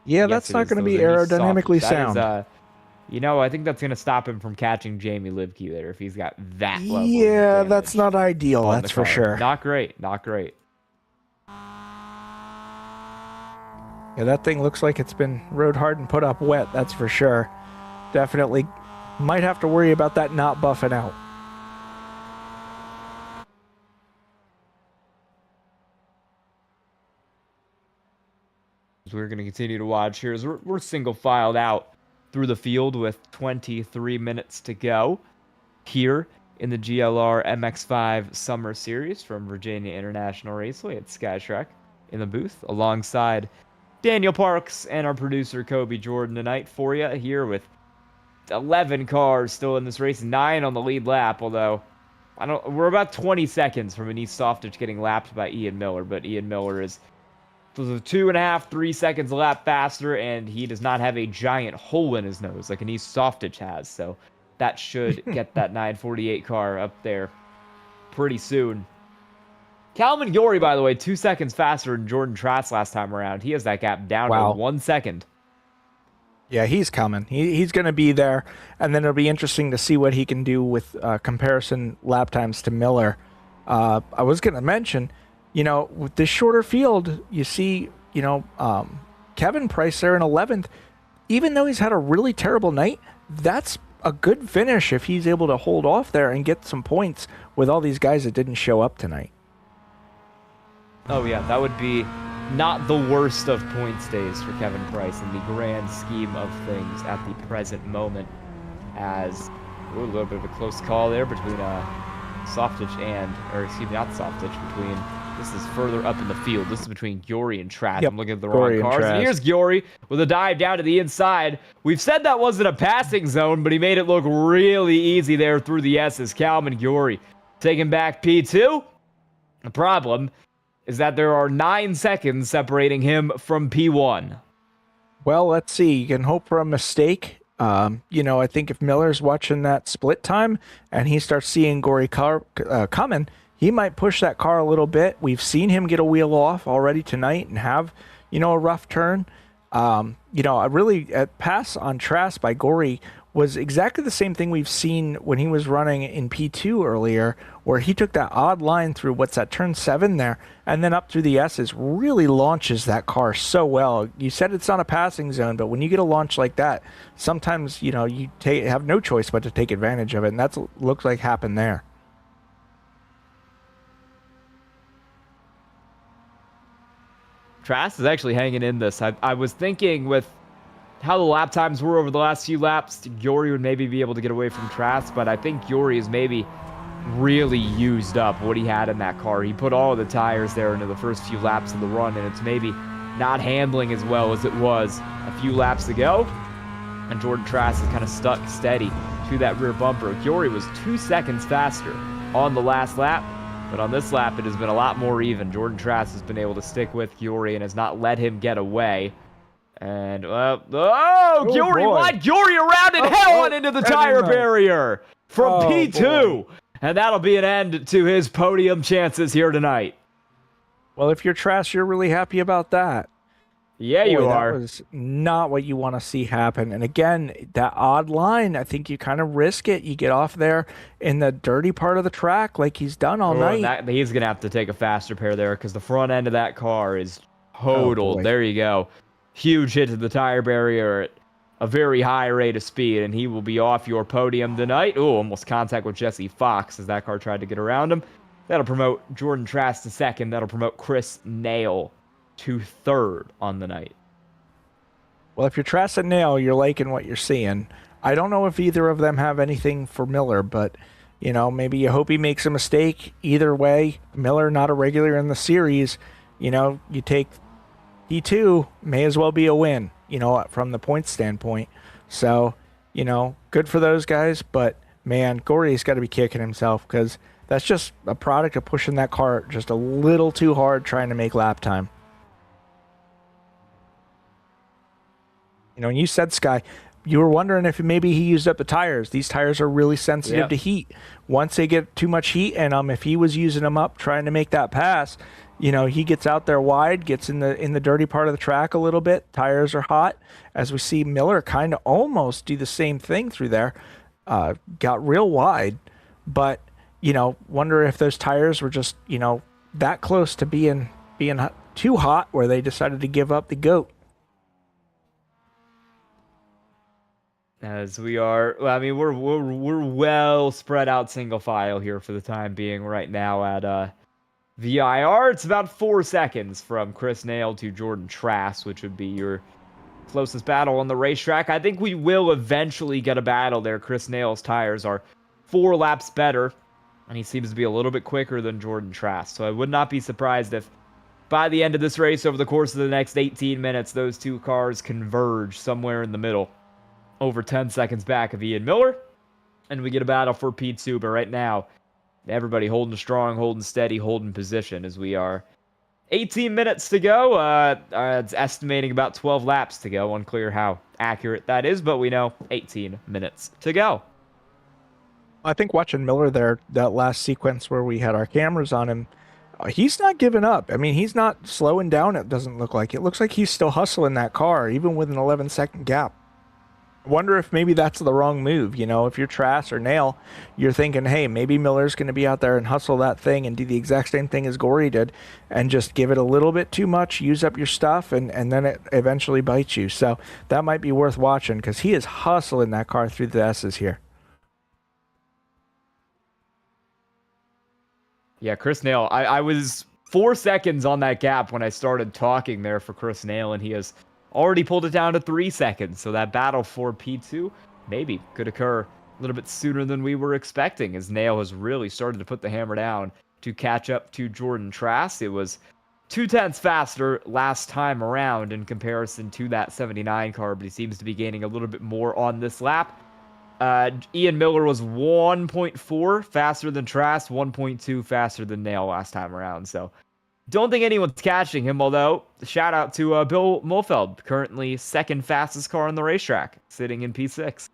Yeah, yes, that's not going to be aerodynamically sound. I think that's going to stop him from catching Jamie Libke there if he's got that level. Yeah, that's not ideal, that's for sure. Not great, not great. Yeah, that thing looks like it's been rode hard and put up wet, that's for sure. Definitely might have to worry about that not buffing out. We're going to continue to watch here as we're single filed out through the field with 23 minutes to go here in the GLR MX-5 Summer Series from Virginia International Raceway at SkyTrack in the booth alongside Daniel Parks and our producer Kobe Jordan tonight for you here with 11 cars still in this race, 9 on the lead lap, although we're about 20 seconds from Denise Softich getting lapped by Ian Miller, but Ian Miller is 2.5, 3 seconds a lap faster, and he does not have a giant hole in his nose like Denise Softich has, so that should get that 948 car up there pretty soon. Calvin Yory, by the way, 2 seconds faster than Jordan Trask last time around. He has that gap down to 1 second. Yeah, he's coming. He's going to be there, and then it'll be interesting to see what he can do with comparison lap times to Miller. I was going to mention, with this shorter field, you see, Kevin Price there in 11th. Even though he's had a really terrible night, that's a good finish if he's able to hold off there and get some points with all these guys that didn't show up tonight. Oh, yeah, that would be not the worst of points days for Kevin Price in the grand scheme of things at the present moment. As a little bit of a close call there between Softich not Softich, between, this is further up in the field. This is between Yory and Trask. Yep. I'm looking at the wrong cars. And here's Yory with a dive down to the inside. We've said that wasn't a passing zone, but he made it look really easy there through the S's. Calvin Yory taking back P2. The problem is that there are 9 seconds separating him from P1. Well, let's see. You can hope for a mistake. I think if Miller's watching that split time and he starts seeing Gory coming, he might push that car a little bit. We've seen him get a wheel off already tonight and have, a rough turn. A pass on Trask by Gory was exactly the same thing we've seen when he was running in P2 earlier, where he took that odd line through turn 7 there, and then up through the S's, really launches that car so well. You said it's not a passing zone, but when you get a launch like that, sometimes, you have no choice but to take advantage of it, and that's looks like happened there. Trask is actually hanging in this. I was thinking with how the lap times were over the last few laps, Yory would maybe be able to get away from Trask, but I think Yory is maybe really used up what he had in that car. He put all of the tires there into the first few laps of the run, and it's maybe not handling as well as it was a few laps ago. And Jordan Trask is kind of stuck steady to that rear bumper. Yory was 2 seconds faster on the last lap, but on this lap it has been a lot more even. Jordan Trask has been able to stick with Yory and has not let him get away. And, Yory, what? Yory around and hell on into the tire barrier from P2. Boy. And that'll be an end to his podium chances here tonight. Well, if you're Trask, you're really happy about that. Yeah, you are. That was not what you want to see happen. And again, that odd line, I think you kind of risk it. You get off there in the dirty part of the track like he's done all night. He's going to have to take a faster pair there because the front end of that car is totaled. There you go. Huge hit to the tire barrier at a very high rate of speed, and he will be off your podium tonight. Oh, almost contact with Jesse Fox as that car tried to get around him. That'll promote Jordan Trask to second. That'll promote Chris Nail to third on the night. Well, if you're Trask and Nail, you're liking what you're seeing. I don't know if either of them have anything for Miller, but, you know, maybe you hope he makes a mistake. Either way, Miller, not a regular in the series. You know, you take P2, may as well be a win, you know, from the point standpoint. So, you know, good for those guys, but, man, Gordy's got to be kicking himself because that's just a product of pushing that car just a little too hard trying to make lap time. You know, and you said, Sky, you were wondering if maybe he used up the tires. These tires are really sensitive to heat. Once they get too much heat in them, if he was using them up trying to make that pass, you know, he gets out there wide, gets in the dirty part of the track a little bit. Tires are hot. As we see Miller kind of almost do the same thing through there. Got real wide, but, you know, wonder if those tires were just, you know, that close to being too hot where they decided to give up the goat. As we are, well, I mean, we're well spread out single file here for the time being right now at VIR. It's about 4 seconds from Chris Nail to Jordan Trask, which would be your closest battle on the racetrack. I think we will eventually get a battle there. Chris Nail's tires are 4 laps better, and he seems to be a little bit quicker than Jordan Trask. So I would not be surprised if by the end of this race, over the course of the next 18 minutes, those two cars converge somewhere in the middle, over 10 seconds back of Ian Miller, and we get a battle for P2. But right now, everybody holding strong, holding steady, holding position as we are 18 minutes to go. It's estimating about 12 laps to go. Unclear how accurate that is, but we know 18 minutes to go. I think watching Miller there, that last sequence where we had our cameras on him, he's not giving up. I mean, he's not slowing down, it doesn't look like. It looks like he's still hustling that car, even with an 11-second gap. Wonder if maybe that's the wrong move. You know, if you're Trask or Nail, you're thinking, hey, maybe Miller's going to be out there and hustle that thing and do the exact same thing as Gory did and just give it a little bit too much, use up your stuff, and then it eventually bites you. So that might be worth watching because he is hustling that car through the S's here. Yeah, Chris Nail, I was 4 seconds on that gap when I started talking there for Chris Nail, and he has already pulled it down to 3 seconds. So that battle for P2 maybe could occur a little bit sooner than we were expecting, as Nail has really started to put the hammer down to catch up to Jordan Trask. It was 0.2 faster last time around in comparison to that 79 car, but he seems to be gaining a little bit more on this lap. Ian Miller was 1.4 faster than Trask, 1.2 faster than Nail last time around. So don't think anyone's catching him, although shout out to Bill Mulfeld, currently second fastest car on the racetrack, sitting in P6.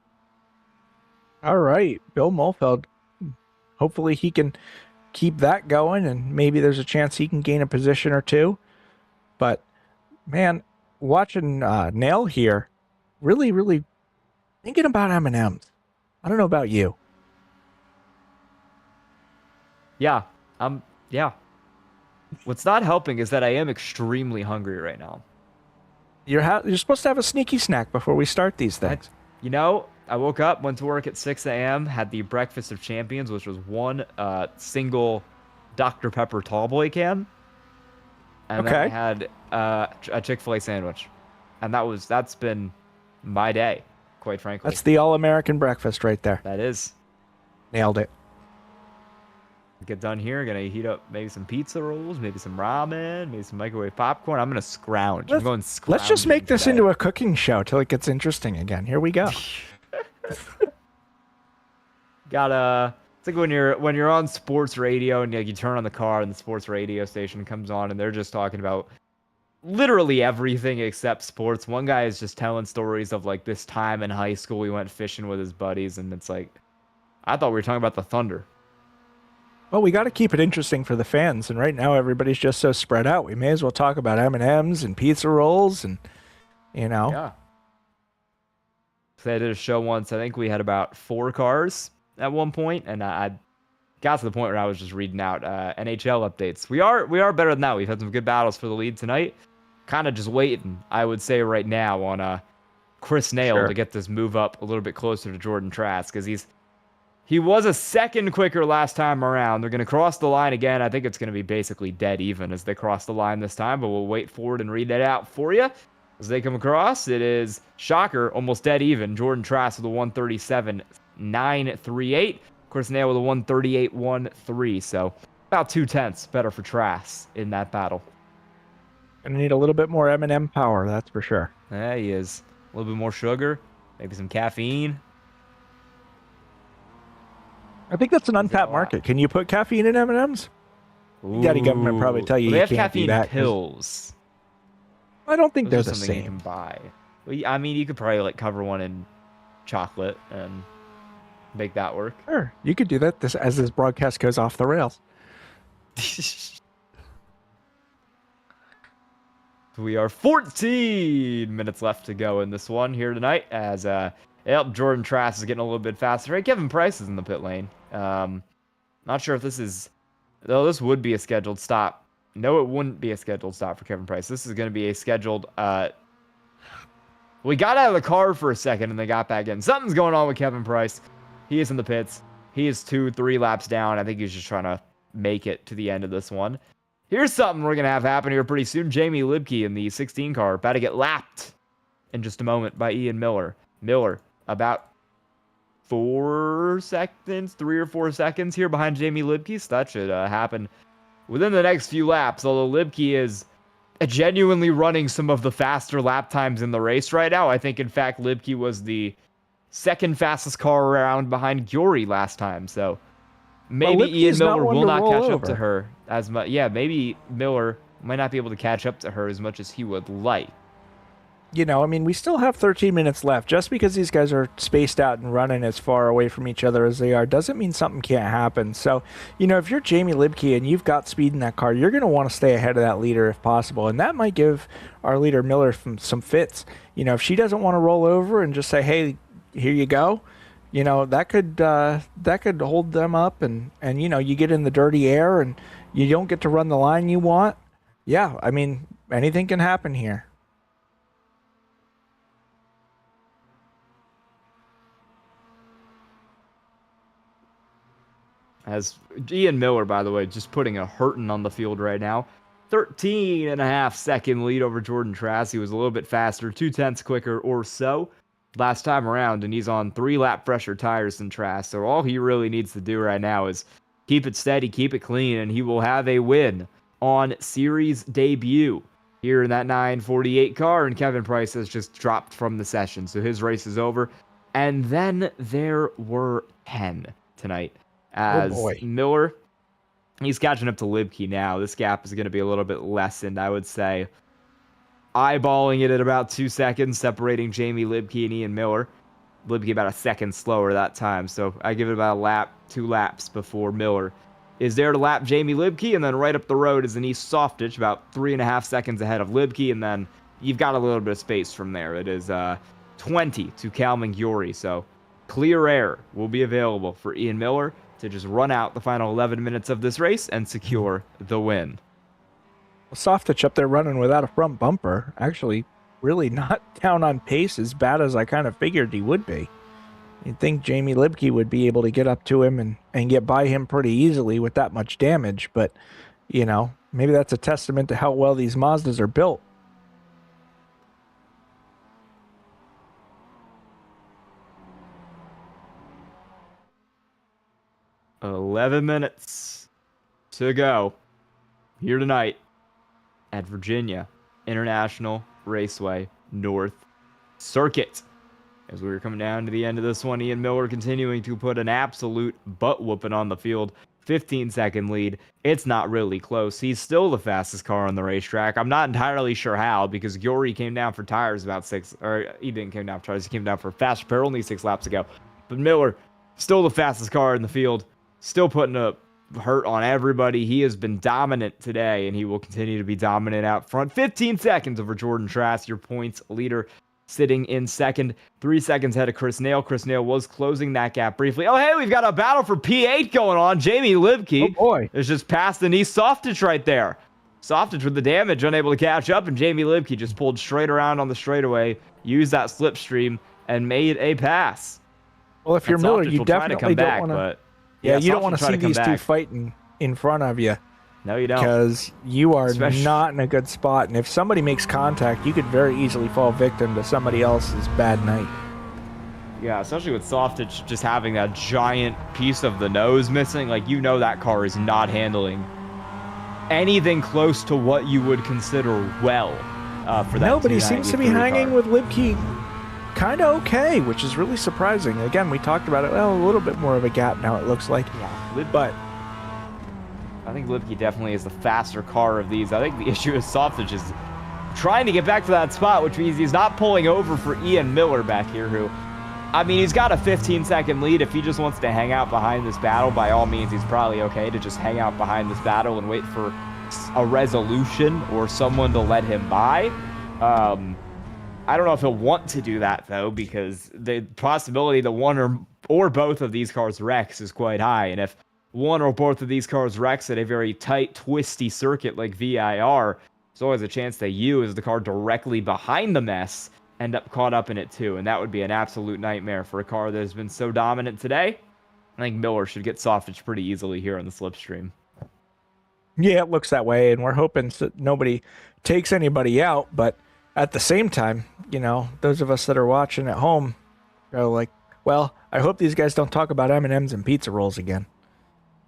All right, Bill Mulfeld. Hopefully he can keep that going, and maybe there's a chance he can gain a position or two. But, man, watching Nail here, really, really thinking about M&Ms. I don't know about you. Yeah, yeah. What's not helping is that I am extremely hungry right now. You're supposed to have a sneaky snack before we start these things. You know, I woke up, went to work at 6 a.m., had the Breakfast of Champions, which was one single Dr. Pepper tallboy can. And then I had a Chick-fil-A sandwich. And that's been my day, quite frankly. That's the all-American breakfast right there. That is. Nailed it. Get done here, gonna heat up maybe some pizza rolls, maybe some ramen, maybe some microwave popcorn. I'm gonna scrounge. I'm going scrounging. Let's just make this into a cooking show till it gets interesting again. Here we go. It's like when you're on sports radio and you turn on the car and the sports radio station comes on and they're just talking about literally everything except sports. One guy is just telling stories of like this time in high school we went fishing with his buddies, and it's like, I thought we were talking about the Thunder. Well, we got to keep it interesting for the fans, and right now everybody's just so spread out. We may as well talk about M&Ms and pizza rolls, and Yeah. So I did a show once. I think we had about 4 cars at one point, and I got to the point where I was just reading out NHL updates. We are better than that. We've had some good battles for the lead tonight. Kind of just waiting, I would say right now, on Chris Nail to get this move up a little bit closer to Jordan Trask, because he was a second quicker last time around. They're going to cross the line again. I think it's going to be basically dead even as they cross the line this time, but we'll wait for it and read that out for you. As they come across, it is, shocker, almost dead even. Jordan Trask with a 137.938. Chris Nail with a 138.13. So about 0.2 better for Trask in that battle. Gonna need a little bit more M&M power, that's for sure. Yeah, he is. A little bit more sugar, maybe some caffeine. I think that's an untapped market. Can you put caffeine in M&Ms? Daddy government probably tell you they you have can't caffeine do that. Pills. I don't think they're Those are the something same. you can buy. Well, I mean, you could probably like cover one in chocolate and make that work. Sure, you could do that as this broadcast goes off the rails. We are 14 minutes left to go in this one here tonight as Jordan Trask is getting a little bit faster. Hey, Kevin Price is in the pit lane. Not sure if this is, though this would be a scheduled stop. No, it wouldn't be a scheduled stop for Kevin Price. This is going to be a scheduled, we got out of the car for a second and they got back in. Something's going on with Kevin Price. He is in the pits. He is 2-3 laps down. I think he's just trying to make it to the end of this one. Here's something we're going to have happen here pretty soon. Jamie Libke in the 16 car about to get lapped in just a moment by Ian Miller. Miller about 3 or 4 seconds here behind Jamie Libke. So that should happen within the next few laps, although Libke is genuinely running some of the faster lap times in the race right now. I think, in fact, Libke was the second fastest car around behind Gyori last time, so maybe Ian Miller will not catch up to her as much. Yeah, maybe Miller might not be able to catch up to her as much as he would like. You know, I mean, we still have 13 minutes left. Just because these guys are spaced out and running as far away from each other as they are doesn't mean something can't happen. So, you know, if you're Jamie Libke and you've got speed in that car, you're going to want to stay ahead of that leader if possible. And that might give our leader Miller some fits. You know, if she doesn't want to roll over and just say, hey, here you go, you know, that could hold them up and, you know, you get in the dirty air and you don't get to run the line you want. Yeah, I mean, anything can happen here. As Ian Miller, by the way, just putting a hurting on the field right now. 13.5-second lead over Jordan Trask. He was a little bit faster, 0.2 quicker or so last time around, and he's on 3-lap fresher tires than Trask. So all he really needs to do right now is keep it steady, keep it clean, and he will have a win on series debut here in that 948 car. And Kevin Price has just dropped from the session, so his race is over. And then there were 10 tonight. As Miller, he's catching up to Libke now. This gap is going to be a little bit lessened, I would say. Eyeballing it at about 2 seconds, separating Jamie Libke and Ian Miller. Libke about a second slower that time, so I give it about a lap, 2 laps before Miller is there to lap Jamie Libke, and then right up the road is Anise Softitch, about 3.5 seconds ahead of Libke, and then you've got a little bit of space from there. It is 20 to Calvin Gyori, so clear air will be available for Ian Miller to just run out the final 11 minutes of this race and secure the win. Softitch up there running without a front bumper. Actually, really not down on pace as bad as I kind of figured he would be. You'd think Jamie Libke would be able to get up to him and get by him pretty easily with that much damage, but, you know, maybe that's a testament to how well these Mazdas are built. $11 minutes to go here tonight at Virginia International Raceway North Circuit. As we were coming down to the end of this one, Ian Miller continuing to put an absolute butt-whooping on the field. 15-second lead. It's not really close. He's still the fastest car on the racetrack. I'm not entirely sure how, because Gyori came down for tires about 6, or he didn't come down for tires, he came down for fast repair only 6 laps ago. But Miller, still the fastest car in the field, still putting a hurt on everybody. He has been dominant today, and he will continue to be dominant out front. 15 seconds over Jordan Trask, your points leader, sitting in second. 3 seconds ahead of Chris Nail. Chris Nail was closing that gap briefly. Oh, hey, we've got a battle for P8 going on. Jamie Libke is just past Anise Softitch right there. Softage with the damage, unable to catch up, and Jamie Libke just pulled straight around on the straightaway, used that slipstream, and made a pass. Well, if you're And Miller, Softage you will try to definitely come don't back, want to. but Yeah, you don't Softage want to try see come these two back. fighting in front of you. No, you don't. Because you are Especially- not in a good spot. And if somebody makes contact, you could very easily fall victim to somebody else's bad night. Yeah, especially with Softage just having that giant piece of the nose missing. Like, you know that car is not handling anything close to what you would consider well for that. No, but he seems to be 293 hanging car. with Libke kind of okay, which is really surprising. Again, we talked about it. Well, a little bit more of a gap now, it looks like. Yeah, But I think Libke definitely is the faster car of these. I think the issue is Softage is trying to get back to that spot, which means he's not pulling over for Ian Miller back here, who, I mean, he's got a 15-second lead. If he just wants to hang out behind this battle, by all means, he's probably okay to just hang out behind this battle and wait for a resolution or someone to let him by. I don't know if he'll want to do that, though, because the possibility that one or both of these cars wrecks is quite high. And if one or both of these cars wrecks at a very tight, twisty circuit like VIR, there's always a chance that you, as the car directly behind the mess, end up caught up in it too. And that would be an absolute nightmare for a car that has been so dominant today. I think Miller should get Softage pretty easily here on the slipstream. yeah, it looks that way. And we're hoping that nobody takes anybody out. But at the same time, you know, those of us that are watching at home go like, well, I hope these guys don't talk about M&Ms and pizza rolls again.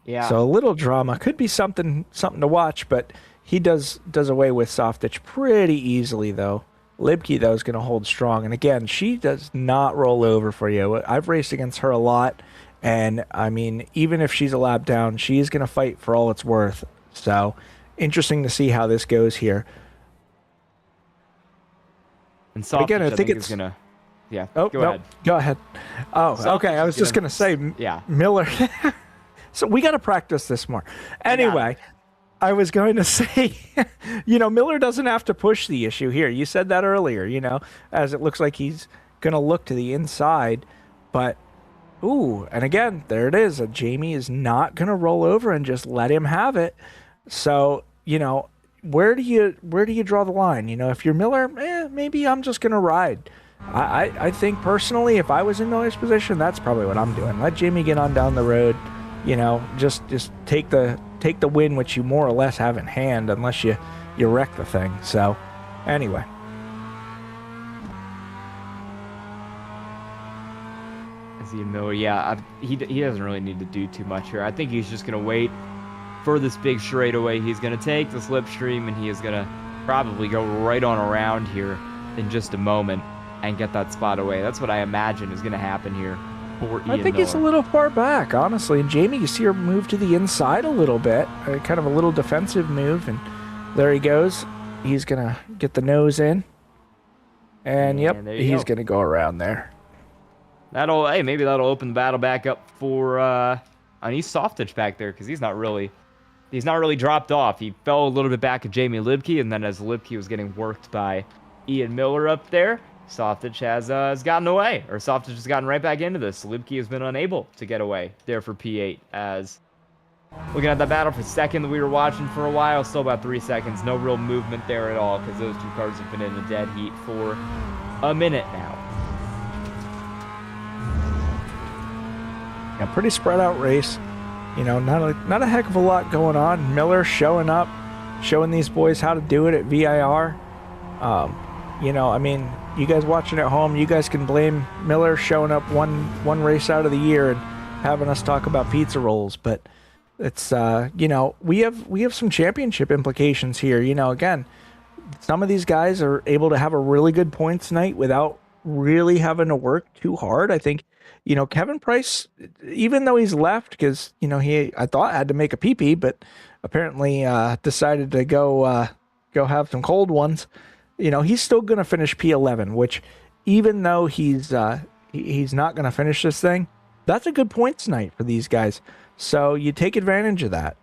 Yeah. So a little drama could be something to watch, but he does away with Softage pretty easily, though. Libke, though, is going to hold strong. And again, she does not roll over for you. I've raced against her a lot, and I mean, even if she's a lap down, she's going to fight for all it's worth. So interesting to see how this goes here. And Softage, again, I think it's gonna. Yeah. Oh, go no, ahead. go ahead. Oh, Softage okay. I was just going to say, yeah. Miller. So we got to practice this more. Anyway, I was going to say, you know, Miller doesn't have to push the issue here. You said that earlier, you know, as it looks like he's going to look to the inside. But, ooh, and again, there it is. Jamie is not going to roll over and just let him have it. So, you know, where do you draw the line? You know, if you're Miller, maybe I'm just going to ride. I think personally, if I was in Miller's position, that's probably what I'm doing. Let Jamie get on down the road. You know, just take the win, which you more or less have in hand, unless you wreck the thing. So, anyway. Ian Miller, yeah, he doesn't really need to do too much here. I think he's just gonna wait for this big straightaway. He's gonna take the slipstream, and he is gonna probably go right on around here in just a moment and get that spot away. That's what I imagine is gonna happen here. I think he's a little far back, honestly. And Jamie, you see her move to the inside a little bit, kind of a little defensive move, and there he goes. He's gonna get the nose in, and yep, he's gonna go around there. Maybe that'll open the battle back up for he's Softage back there, because he's not really dropped off. He fell a little bit back at Jamie Libke, and then as Libke was getting worked by Ian Miller up there, Softage has gotten away, or Softage has gotten right back into this. Libke has been unable to get away there for P8. As looking at that battle for second that we were watching for a while, still about 3 seconds, no real movement there at all, because those two cars have been in a dead heat for a minute now. Yeah, pretty spread out race. You know, not a heck of a lot going on. Miller showing up, showing these boys how to do it at VIR. You know, I mean, you guys watching at home, you guys can blame Miller showing up one race out of the year and having us talk about pizza rolls, but it's you know, we have some championship implications here. You know, again, some of these guys are able to have a really good points night without really having to work too hard. I think, you know, Kevin Price, even though he's left, because, you know, I thought had to make a pee-pee, but apparently decided to go have some cold ones. You know, he's still going to finish P11, which even though he's not going to finish this thing, that's a good points night for these guys. So you take advantage of that.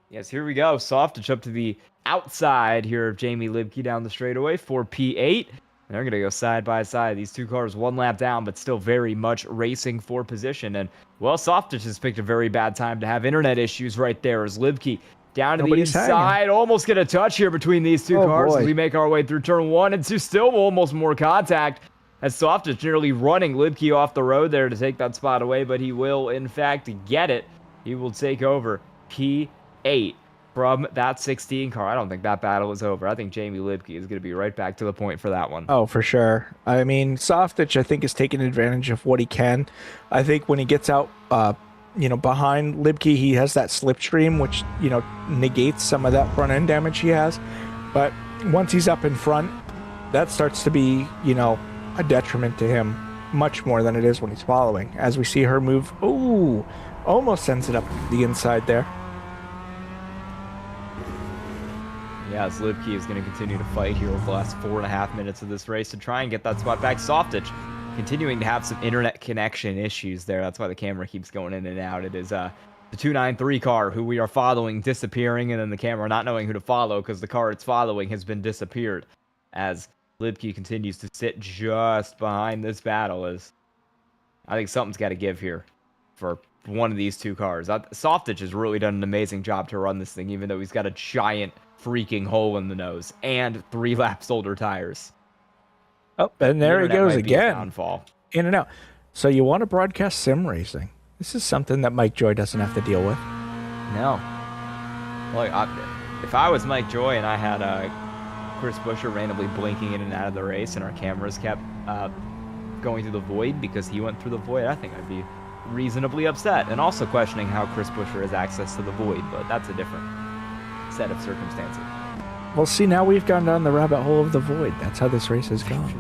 Yes, here we go. Softage up to the outside here of Jamie Libke down the straightaway for P8. They're going to go side by side. These two cars one lap down, but still very much racing for position. And, well, Softitch has picked a very bad time to have internet issues right there as Libke down to Nobody's the inside. hanging. Almost get a touch here between these two cars boy. as we make our way through turn 1 and 2. Still almost more contact as Softitch nearly running Libke off the road there to take that spot away, but he will, in fact, get it. He will take over P8 from that 16 car. I don't think that battle is over. I think Jamie Libke is going to be right back to the point for that one. Oh, for sure. I mean, Softitch, I think, is taking advantage of what he can. I think when he gets out, behind Libke, he has that slipstream, which, negates some of that front end damage he has. But once he's up in front, that starts to be, a detriment to him much more than it is when he's following. As we see her move, ooh, almost sends it up the inside there. Yeah, as Libke is going to continue to fight here over the last 4.5 minutes of this race to try and get that spot back. Softitch continuing to have some internet connection issues there. That's why the camera keeps going in and out. It is the 293 car who we are following disappearing, and then the camera not knowing who to follow because the car it's following has been disappeared. As Libke continues to sit just behind this battle, as I think something's got to give here for one of these two cars. Softitch has really done an amazing job to run this thing, even though he's got a giant freaking hole in the nose and 3 laps older tires. Oh, and there he goes again. Downfall. In and out. So you want to broadcast sim racing? This is something that Mike Joy doesn't have to deal with. No. Like, if I was Mike Joy and I had Chris Buescher randomly blinking in and out of the race and our cameras kept going through the void because he went through the void, I think I'd be reasonably upset, and also questioning how Chris Buescher has access to the void, but that's a different set of circumstances. Well, see, now we've gone down the rabbit hole of the void. That's how this race has gone.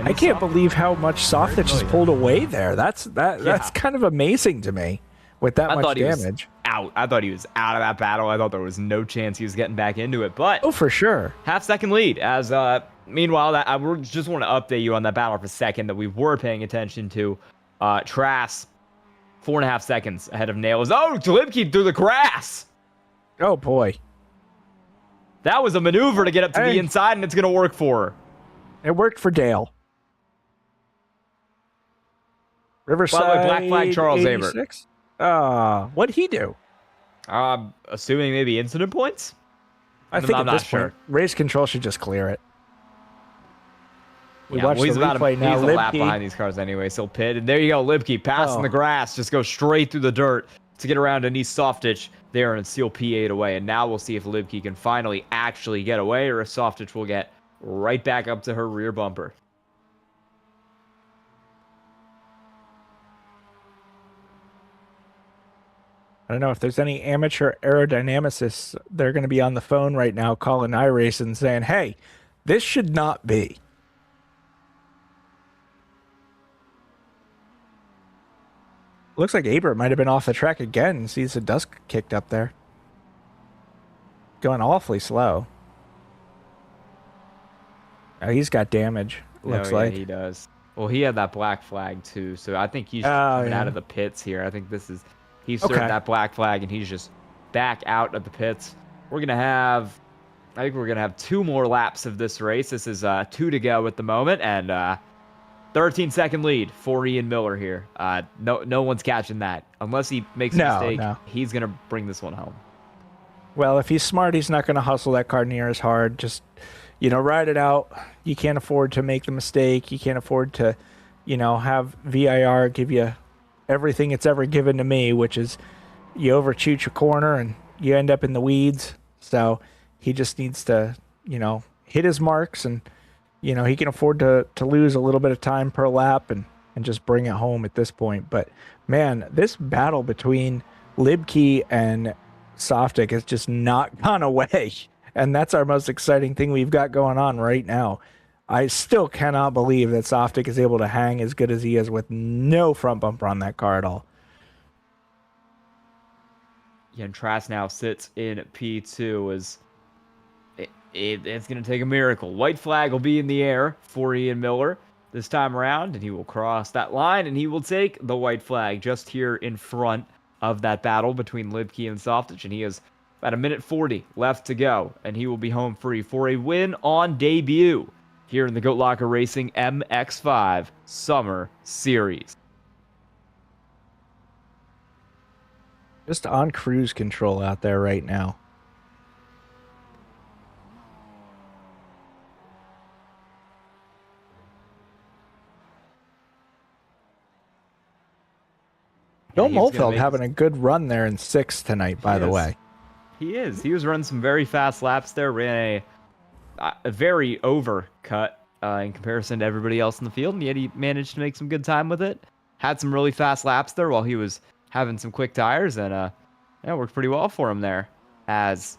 I can't believe how much Softitch has pulled away there. That's kind of amazing to me with that much damage. I thought he was out of that battle. I thought there was no chance he was getting back into it, but oh, for sure. Half-second lead. As meanwhile, I just want to update you on that battle for a second that we were paying attention to. Trass, 4.5 seconds ahead of Nails. Oh, Libke through the grass. Oh boy, that was a maneuver to get up to the inside, and it's gonna work for her. It worked for Dale. Riverside. By the way, black flag Charles Avert. What'd he do? Assuming maybe incident points? I think at this point, race control should just clear it. We watch the replay now. He's a lap behind these cars anyway, so he'll pit. And there you go, Libke passing the grass, just go straight through the dirt to get around Denise Softitch there and seal P8 away. And now we'll see if Libke can finally actually get away, or if Softitch will get right back up to her rear bumper. I don't know if there's any amateur aerodynamicists. They're going to be on the phone right now calling iRace and saying, hey, this should not be. Looks like Abert might have been off the track again. Sees the dust kicked up there. Going awfully slow. Oh, he's got damage, looks like. He does. Well, he had that black flag too, so I think he's coming out of the pits here. I think this is... He served that black flag, and he's just back out of the pits. I think we're going to have 2 more laps of this race. This is 2 to go at the moment, and 13-second lead for Ian Miller here. No one's catching that. Unless he makes a mistake, he's going to bring this one home. Well, if he's smart, he's not going to hustle that car near as hard. Just, ride it out. You can't afford to make the mistake. You can't afford to, have VIR give you everything it's ever given to me, which is you overshoot your corner and you end up in the weeds. So he just needs to, hit his marks, and, he can afford to lose a little bit of time per lap and just bring it home at this point. But man, this battle between Libke and Softitch has just not gone away. And that's our most exciting thing we've got going on right now. I still cannot believe that Softitch is able to hang as good as he is with no front bumper on that car at all. Yeah, and Trask now sits in P2 as it's going to take a miracle. White flag will be in the air for Ian Miller this time around, and he will cross that line, and he will take the white flag just here in front of that battle between Libke and Softitch, and he has About a minute 40 left to go, and he will be home free for a win on debut here in the Goat Locker Racing MX-5 Summer Series. Just on cruise control out there right now. Bill Mulfeld having a good run there in 6th tonight, by the way. He is. He was running some very fast laps there. Ran a very overcut in comparison to everybody else in the field, and yet he managed to make some good time with it. Had some really fast laps there while he was having some quick tires, and yeah, worked pretty well for him there. As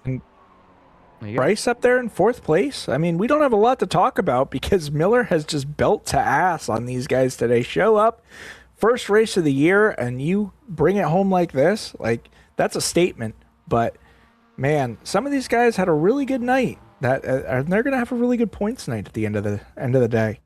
Bryce up there in 4th place. I mean, we don't have a lot to talk about because Miller has just belt to ass on these guys today. Show up, first race of the year, and you bring it home like this. Like, that's a statement. But man, some of these guys had a really good night. That and they're gonna have a really good points night at the end of the day.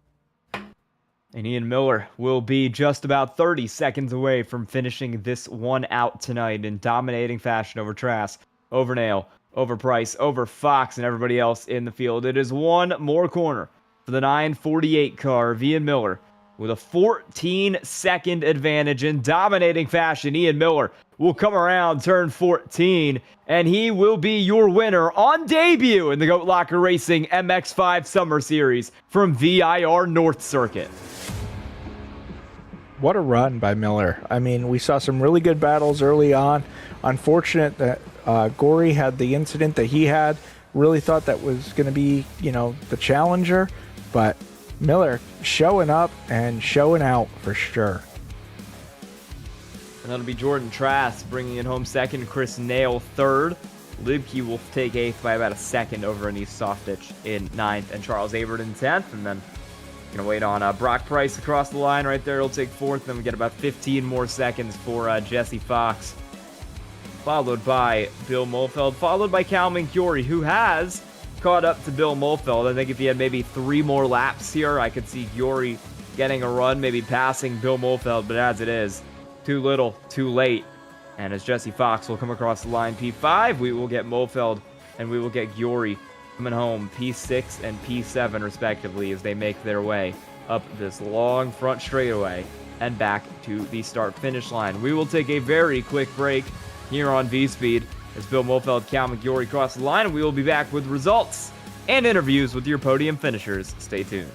And Ian Miller will be just about 30 seconds away from finishing this one out tonight in dominating fashion over Trask, over Nail, over Price, over Fox, and everybody else in the field. It is one more corner for the 948 car of Ian Miller with a 14-second advantage in dominating fashion. Ian Miller will come around turn 14, and he will be your winner on debut in the Goat Locker Racing MX-5 Summer Series from VIR North Circuit. What a run by Miller. I mean, we saw some really good battles early on. Unfortunate that Gory had the incident that he had. Really thought that was going to be, the challenger. But Miller showing up and showing out for sure. And that'll be Jordan Trask bringing it home second. Chris Nail third. Libke will take 8th by about a second over Anise Softitch in 9th. And Charles Abert in 10th. And then gonna wait on Brock Price across the line right there. He'll take 4th. Then we get about 15 more seconds for Jesse Fox. Followed by Bill Mulfeld. Followed by Cal Mincury, who has caught up to Bill Mulfeld. I think if he had maybe 3 more laps here, I could see Giori getting a run, maybe passing Bill Mulfeld. But as it is, too little, too late. And as Jesse Fox will come across the line P5, we will get Mulfeld and we will get Giori coming home P6 and P7 respectively as they make their way up this long front straightaway and back to the start-finish line. We will take a very quick break here on V-Speed as Bill Mulfeld, Cal Mincury cross the line, and we will be back with results and interviews with your podium finishers. Stay tuned.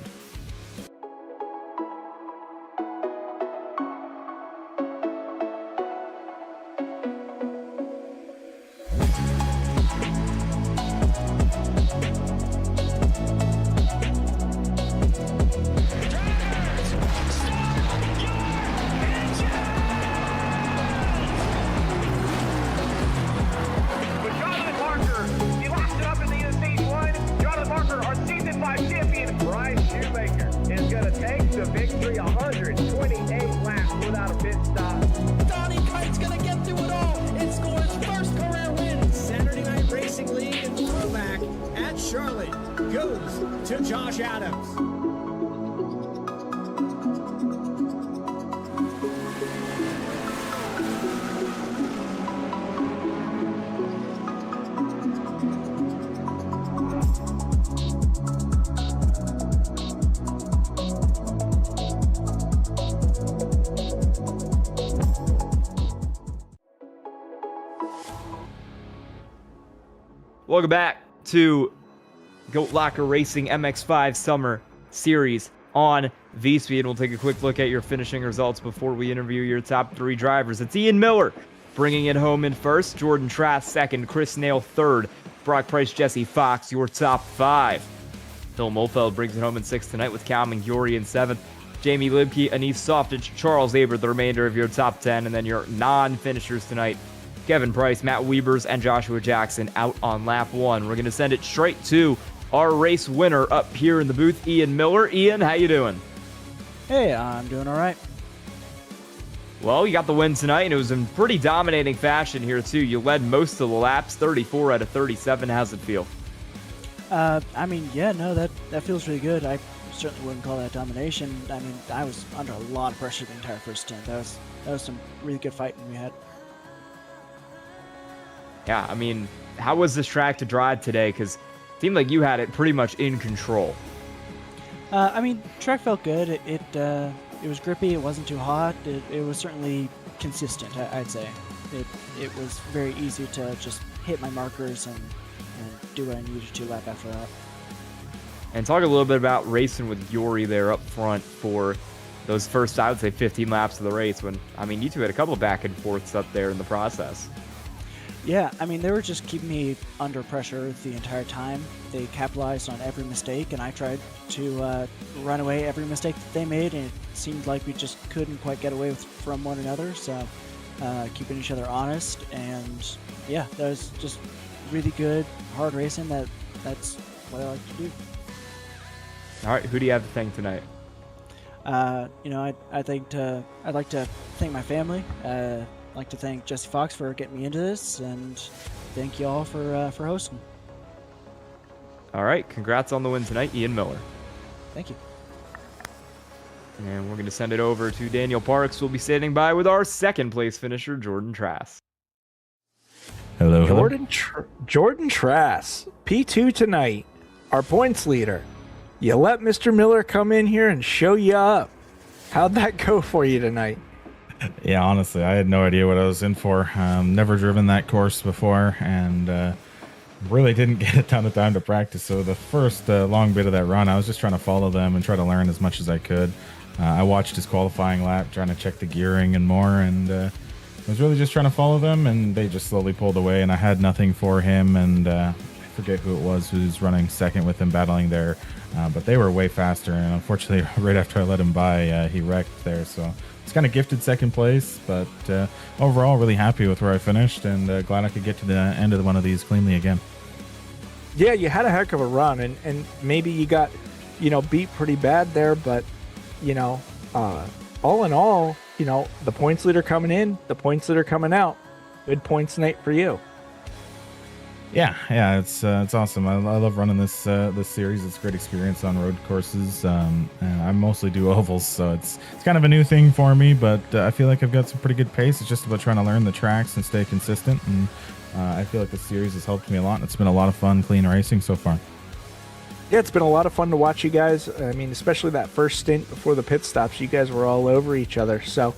Welcome back to Goat Locker Racing MX-5 Summer Series on V-Speed. We'll take a quick look at your finishing results before we interview your top 3 drivers. It's Ian Miller bringing it home in first, Jordan Trask second, Chris Nail third, Brock Price, Jesse Fox, your top 5. Bill Mulfeld brings it home in 6th tonight with Cal Mincury in 7th, Jamie Libke, Anise Softitch, Charles Abert, the remainder of your top 10, and then your non-finishers tonight, Kevin Price, Matt Wiebers, and Joshua Jackson out on lap 1. We're going to send it straight to our race winner up here in the booth, Ian Miller. Ian, how you doing? Hey, I'm doing all right. Well, you got the win tonight, and it was in pretty dominating fashion here, too. You led most of the laps, 34 out of 37. How's it feel? I mean, yeah, no, that feels really good. I certainly wouldn't call that domination. I mean, I was under a lot of pressure the entire first stint. That was some really good fighting we had. Yeah, I mean, how was this track to drive today? Because it seemed like you had it pretty much in control. I mean, track felt good. It was grippy. It wasn't too hot. It was certainly consistent. I'd say it was very easy to just hit my markers and do what I needed to lap after that. And talk a little bit about racing with Yuri there up front for those first, I would say, 15 laps of the race. When, I mean, you two had a couple back and forths up there in the process. Yeah, I mean, they were just keeping me under pressure the entire time. They capitalized on every mistake, and I tried to run away every mistake that they made, and it seemed like we just couldn't quite get away from one another. So keeping each other honest, and yeah, that was just really good, hard racing. That's what I like to do. All right, who do you have to thank tonight? You know, I'd like to thank my family. I'd like to thank Jesse Fox for getting me into this, and thank you all for hosting. All right, congrats on the win tonight, Ian Miller. Thank you. And we're going to send it over to Daniel Parks, who will be standing by with our second place finisher, Jordan Trass. Hello, Jordan Trass, P2 tonight, our points leader. You let Mr. Miller come in here and show you up. How'd that go for you tonight? Yeah, honestly, I had no idea what I was in for. Never driven that course before, and really didn't get a ton of time to practice. So the first long bit of that run, I was just trying to follow them and try to learn as much as I could. I watched his qualifying lap, trying to check the gearing and more, and I was really just trying to follow them, and they just slowly pulled away, and I had nothing for him, and I forget who it was who's running second with him battling there, but they were way faster, and unfortunately, right after I let him by, he wrecked there, so it's kind of gifted second place, but overall, really happy with where I finished, and glad I could get to the end of one of these cleanly again. Yeah, you had a heck of a run, and maybe you got, beat pretty bad there, but, all in all, the points leader coming in, the points leader coming out. Good points night for you. Yeah, it's awesome. I love running this series. It's a great experience on road courses. And I mostly do ovals, so it's kind of a new thing for me. But I feel like I've got some pretty good pace. It's just about trying to learn the tracks and stay consistent. And I feel like the series has helped me a lot. And it's been a lot of fun, clean racing so far. Yeah, it's been a lot of fun to watch you guys. I mean, especially that first stint before the pit stops, you guys were all over each other. So,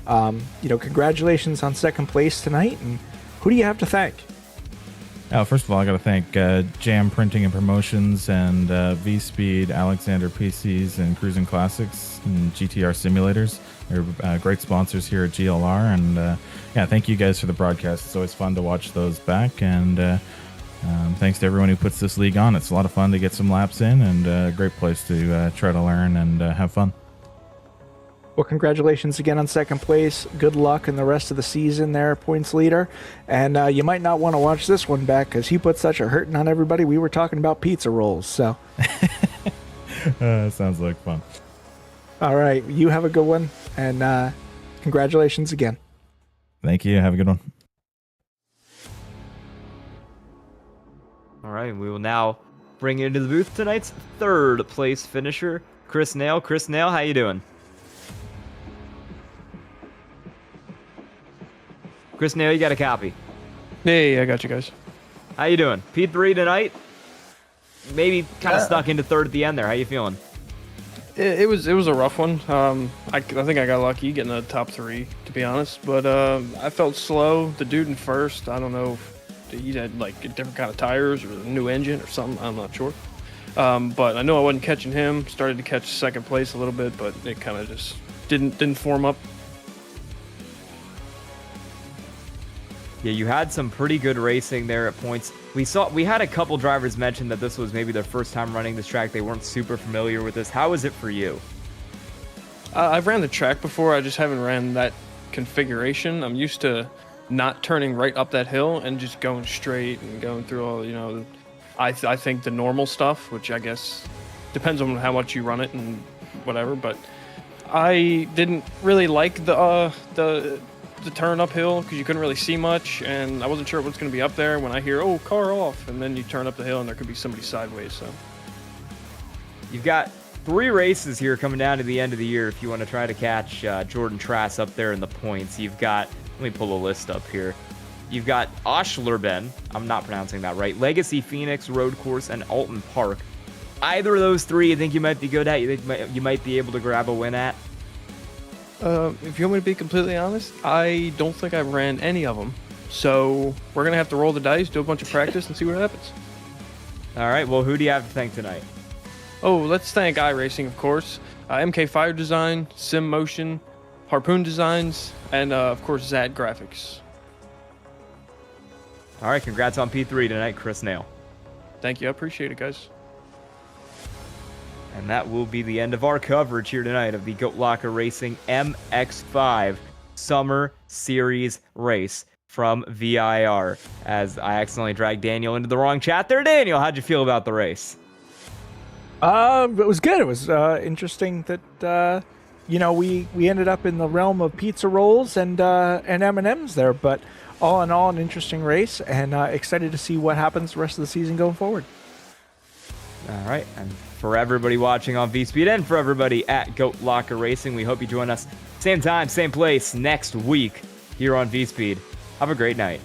congratulations on second place tonight. And who do you have to thank? First of all, I got to thank Jam Printing and Promotions and V-Speed, Alexander PCs, and Cruising Classics and GTR Simulators. They're great sponsors here at GLR. And thank you guys for the broadcast. It's always fun to watch those back. And thanks to everyone who puts this league on. It's a lot of fun to get some laps in, and a great place to try to learn and have fun. Well, congratulations again on second place. Good luck in the rest of the season there, points leader. And you might not want to watch this one back because he put such a hurting on everybody. We were talking about pizza rolls, so. Sounds like fun. All right, you have a good one, and congratulations again. Thank you. Have a good one. All right, we will now bring into the booth tonight's third place finisher, Chris Nail. Chris Nail, how you doing? Chris Nail, you got a copy. Hey, I got you guys. How you doing? P3 tonight? Maybe kind of stuck into third at the end there. How you feeling? It was a rough one. I think I got lucky getting the top three, to be honest. But I felt slow. The dude in first, I don't know if he had like a different kind of tires or a new engine or something. I'm not sure. But I know I wasn't catching him. Started to catch second place a little bit, but it kind of just didn't form up. Yeah, you had some pretty good racing there at points. We had a couple drivers mention that this was maybe their first time running this track. They weren't super familiar with this. How was it for you? I've ran the track before. I just haven't ran that configuration. I'm used to not turning right up that hill and just going straight and going through all, I think the normal stuff, which I guess depends on how much you run it and whatever. But I didn't really like the turn uphill because you couldn't really see much, and I wasn't sure what's going to be up there when I hear, oh, car off, and then you turn up the hill and there could be somebody sideways. So You've got 3 races here coming down to the end of the year if you want to try to catch Jordan Trass up there in the points. You've got, let me pull a list up here. You've got Oshlerben, I'm not pronouncing that right, Legacy Phoenix Road Course, and Alton Park. Either of those three you think you might be good at? You think you might be able to grab a win at? If you want me to be completely honest, I don't think I ran any of them. So we're going to have to roll the dice, do a bunch of practice, and see what happens. All right, well, who do you have to thank tonight? Oh, let's thank iRacing, of course. MK-5 Design, Sim Motion, Harpoon Designs, and of course, Zad Graphics. All right, congrats on P3 tonight, Chris Nail. Thank you. I appreciate it, guys. And that will be the end of our coverage here tonight of the Goat Locker Racing MX-5 Summer Series race from VIR. As I accidentally dragged Daniel into the wrong chat there. Daniel, how'd you feel about the race? It was good. It was interesting that we ended up in the realm of pizza rolls and M&Ms there, but all in all, an interesting race, and excited to see what happens the rest of the season going forward. All right, and for everybody watching on VSpeed and for everybody at Goat Locker Racing, we hope you join us same time, same place next week here on VSpeed. Have a great night.